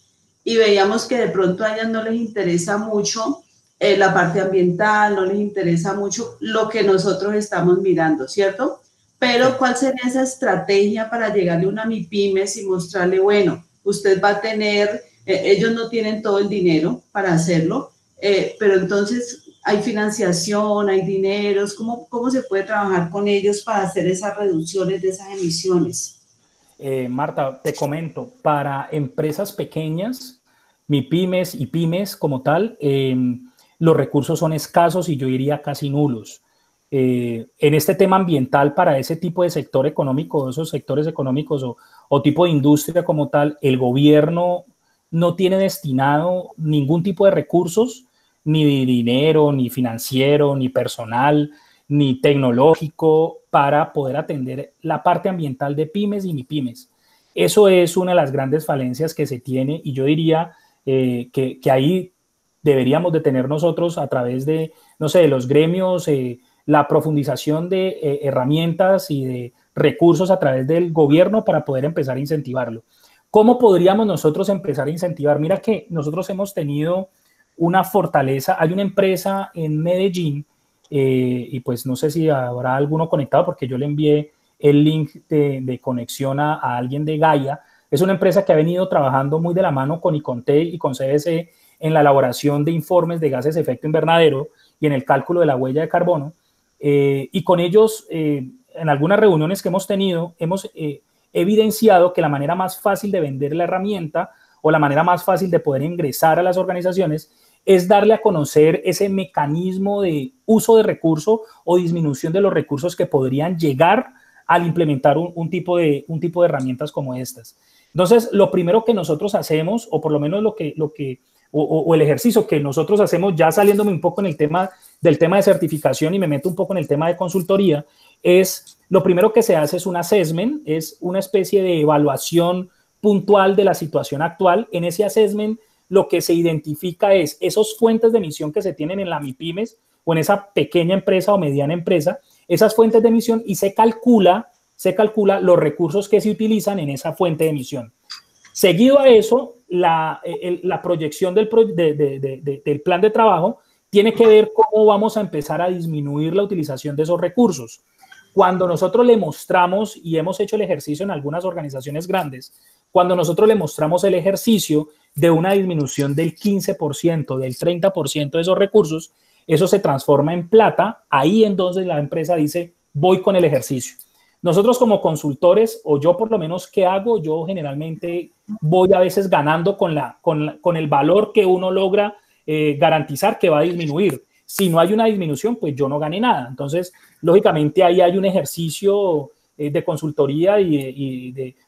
y veíamos que de pronto a ellas no les interesa mucho la parte ambiental, no les interesa mucho lo que nosotros estamos mirando, ¿cierto? Pero ¿cuál sería esa estrategia para llegarle a una MIPYMES y mostrarle, bueno, usted va a tener, ellos no tienen todo el dinero para hacerlo, pero entonces hay financiación, hay dineros, ¿cómo se puede trabajar con ellos para hacer esas reducciones de esas emisiones? Marta, te comento, para empresas pequeñas, MIPYMES y pymes como tal, los recursos son escasos y yo diría casi nulos. En este tema ambiental, para ese tipo de sector económico, esos sectores económicos o tipo de industria como tal, el gobierno no tiene destinado ningún tipo de recursos, ni de dinero, ni financiero, ni personal, ni tecnológico para poder atender la parte ambiental de pymes y MIPYMES. Eso es una de las grandes falencias que se tiene y yo diría que ahí deberíamos de tener nosotros a través de, no sé, de los gremios, la profundización de herramientas y de recursos a través del gobierno para poder empezar a incentivarlo. ¿Cómo podríamos nosotros empezar a incentivar? Mira que nosotros hemos tenido una fortaleza. Hay una empresa en Medellín y pues no sé si habrá alguno conectado porque yo le envié el link de conexión a alguien de Gaia. Es una empresa que ha venido trabajando muy de la mano con Icontec y con CBC en la elaboración de informes de gases de efecto invernadero y en el cálculo de la huella de carbono. Y con ellos, en algunas reuniones que hemos tenido, hemos evidenciado que la manera más fácil de vender la herramienta o la manera más fácil de poder ingresar a las organizaciones es darle a conocer ese mecanismo de uso de recurso o disminución de los recursos que podrían llegar al implementar un tipo de herramientas como estas. Entonces, lo primero que nosotros hacemos, o por lo menos el ejercicio que nosotros hacemos, ya saliéndome un poco en el tema de certificación y me meto un poco en el tema de consultoría, es lo primero que se hace es un assessment, es una especie de evaluación puntual de la situación actual. En ese assessment lo que se identifica es esas fuentes de emisión que se tienen en la MIPYMES o en esa pequeña empresa o mediana empresa, esas fuentes de emisión y se calcula los recursos que se utilizan en esa fuente de emisión. Seguido a eso, la proyección del plan de trabajo tiene que ver cómo vamos a empezar a disminuir la utilización de esos recursos. Cuando nosotros le mostramos, y hemos hecho el ejercicio en algunas organizaciones grandes, cuando nosotros le mostramos el ejercicio de una disminución del 15%, del 30% de esos recursos, eso se transforma en plata. Ahí entonces la empresa dice, voy con el ejercicio. Nosotros como consultores, o yo por lo menos, ¿qué hago? Yo generalmente voy a veces ganando con el valor que uno logra garantizar que va a disminuir. Si no hay una disminución, pues yo no gané nada. Entonces, lógicamente, ahí hay un ejercicio de consultoría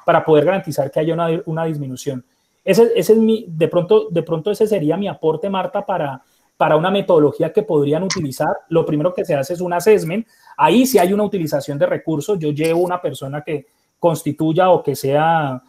para poder garantizar que haya una disminución. Ese es de pronto ese sería mi aporte, Marta, para una metodología que podrían utilizar. Lo primero que se hace es un assessment. Ahí si hay una utilización de recursos, yo llevo una persona que constituya o que sea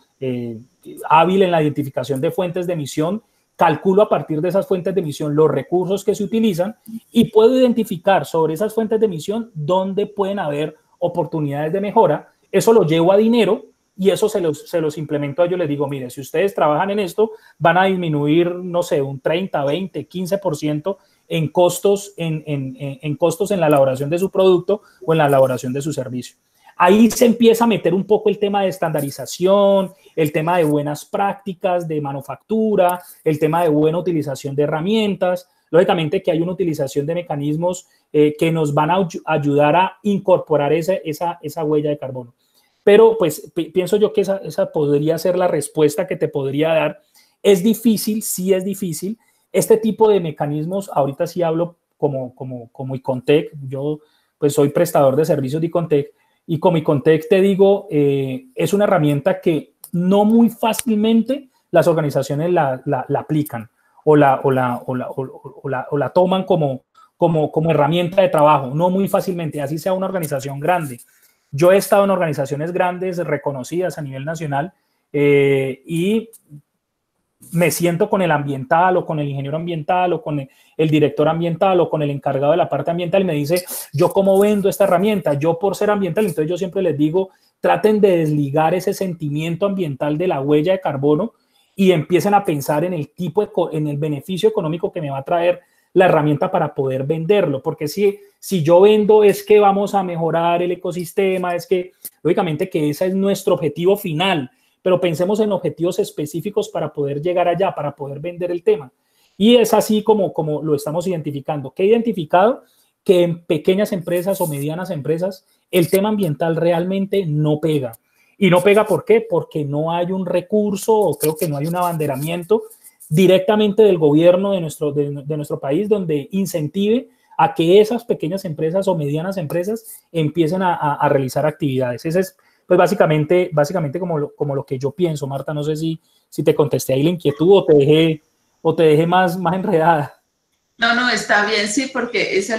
hábil en la identificación de fuentes de emisión, calculo a partir de esas fuentes de emisión los recursos que se utilizan y puedo identificar sobre esas fuentes de emisión dónde pueden haber oportunidades de mejora. Eso lo llevo a dinero y eso se los implemento a ellos. Les digo, mire, si ustedes trabajan en esto, van a disminuir, no sé, un 30, 20, 15% en costos en la elaboración de su producto o en la elaboración de su servicio. Ahí se empieza a meter un poco el tema de estandarización, el tema de buenas prácticas de manufactura, el tema de buena utilización de herramientas. Lógicamente que hay una utilización de mecanismos que nos van a ayudar a incorporar esa huella de carbono. Pero pues pienso yo que esa podría ser la respuesta que te podría dar. Es difícil, sí es difícil. Este tipo de mecanismos, ahorita sí hablo como Icontec, yo pues soy prestador de servicios de Icontec, y como Icontec te digo, es una herramienta que no muy fácilmente las organizaciones la aplican o la toman como herramienta de trabajo, no muy fácilmente, así sea una organización grande. Yo he estado en organizaciones grandes reconocidas a nivel nacional y me siento con el ambiental o con el ingeniero ambiental o con el director ambiental o con el encargado de la parte ambiental y me dice, yo cómo vendo esta herramienta, yo por ser ambiental, entonces yo siempre les digo, traten de desligar ese sentimiento ambiental de la huella de carbono y empiecen a pensar en el en el beneficio económico que me va a traer la herramienta para poder venderlo, porque si yo vendo es que vamos a mejorar el ecosistema, es que lógicamente que ese es nuestro objetivo final, pero pensemos en objetivos específicos para poder llegar allá, para poder vender el tema. Y es así como lo estamos identificando. ¿Qué he identificado? Que en pequeñas empresas o medianas empresas el tema ambiental realmente no pega. ¿Y no pega por qué? Porque no hay un recurso o creo que no hay un abanderamiento directamente del gobierno de nuestro país donde incentive a que esas pequeñas empresas o medianas empresas empiecen a realizar actividades. Ese es pues básicamente como lo que yo pienso. Marta, no sé si te contesté ahí la inquietud o te dejé más enredada. No, está bien, sí, porque ese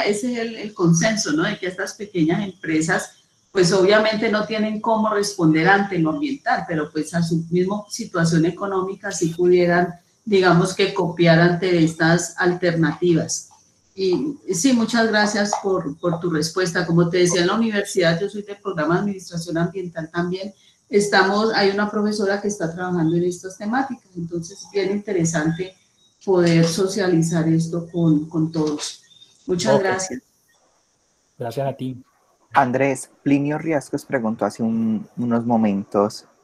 es el consenso, ¿no? De que estas pequeñas empresas, pues obviamente no tienen cómo responder ante lo ambiental, pero pues a su misma situación económica sí pudieran, digamos que copiar ante estas alternativas. Y sí, muchas gracias por tu respuesta. Como te decía, en la universidad, yo soy del programa de Administración Ambiental también, hay una profesora que está trabajando en estas temáticas, entonces bien interesante poder socializar esto con todos. Muchas gracias. Gracias a ti. Andrés, Plinio Riascos preguntó hace unos momentos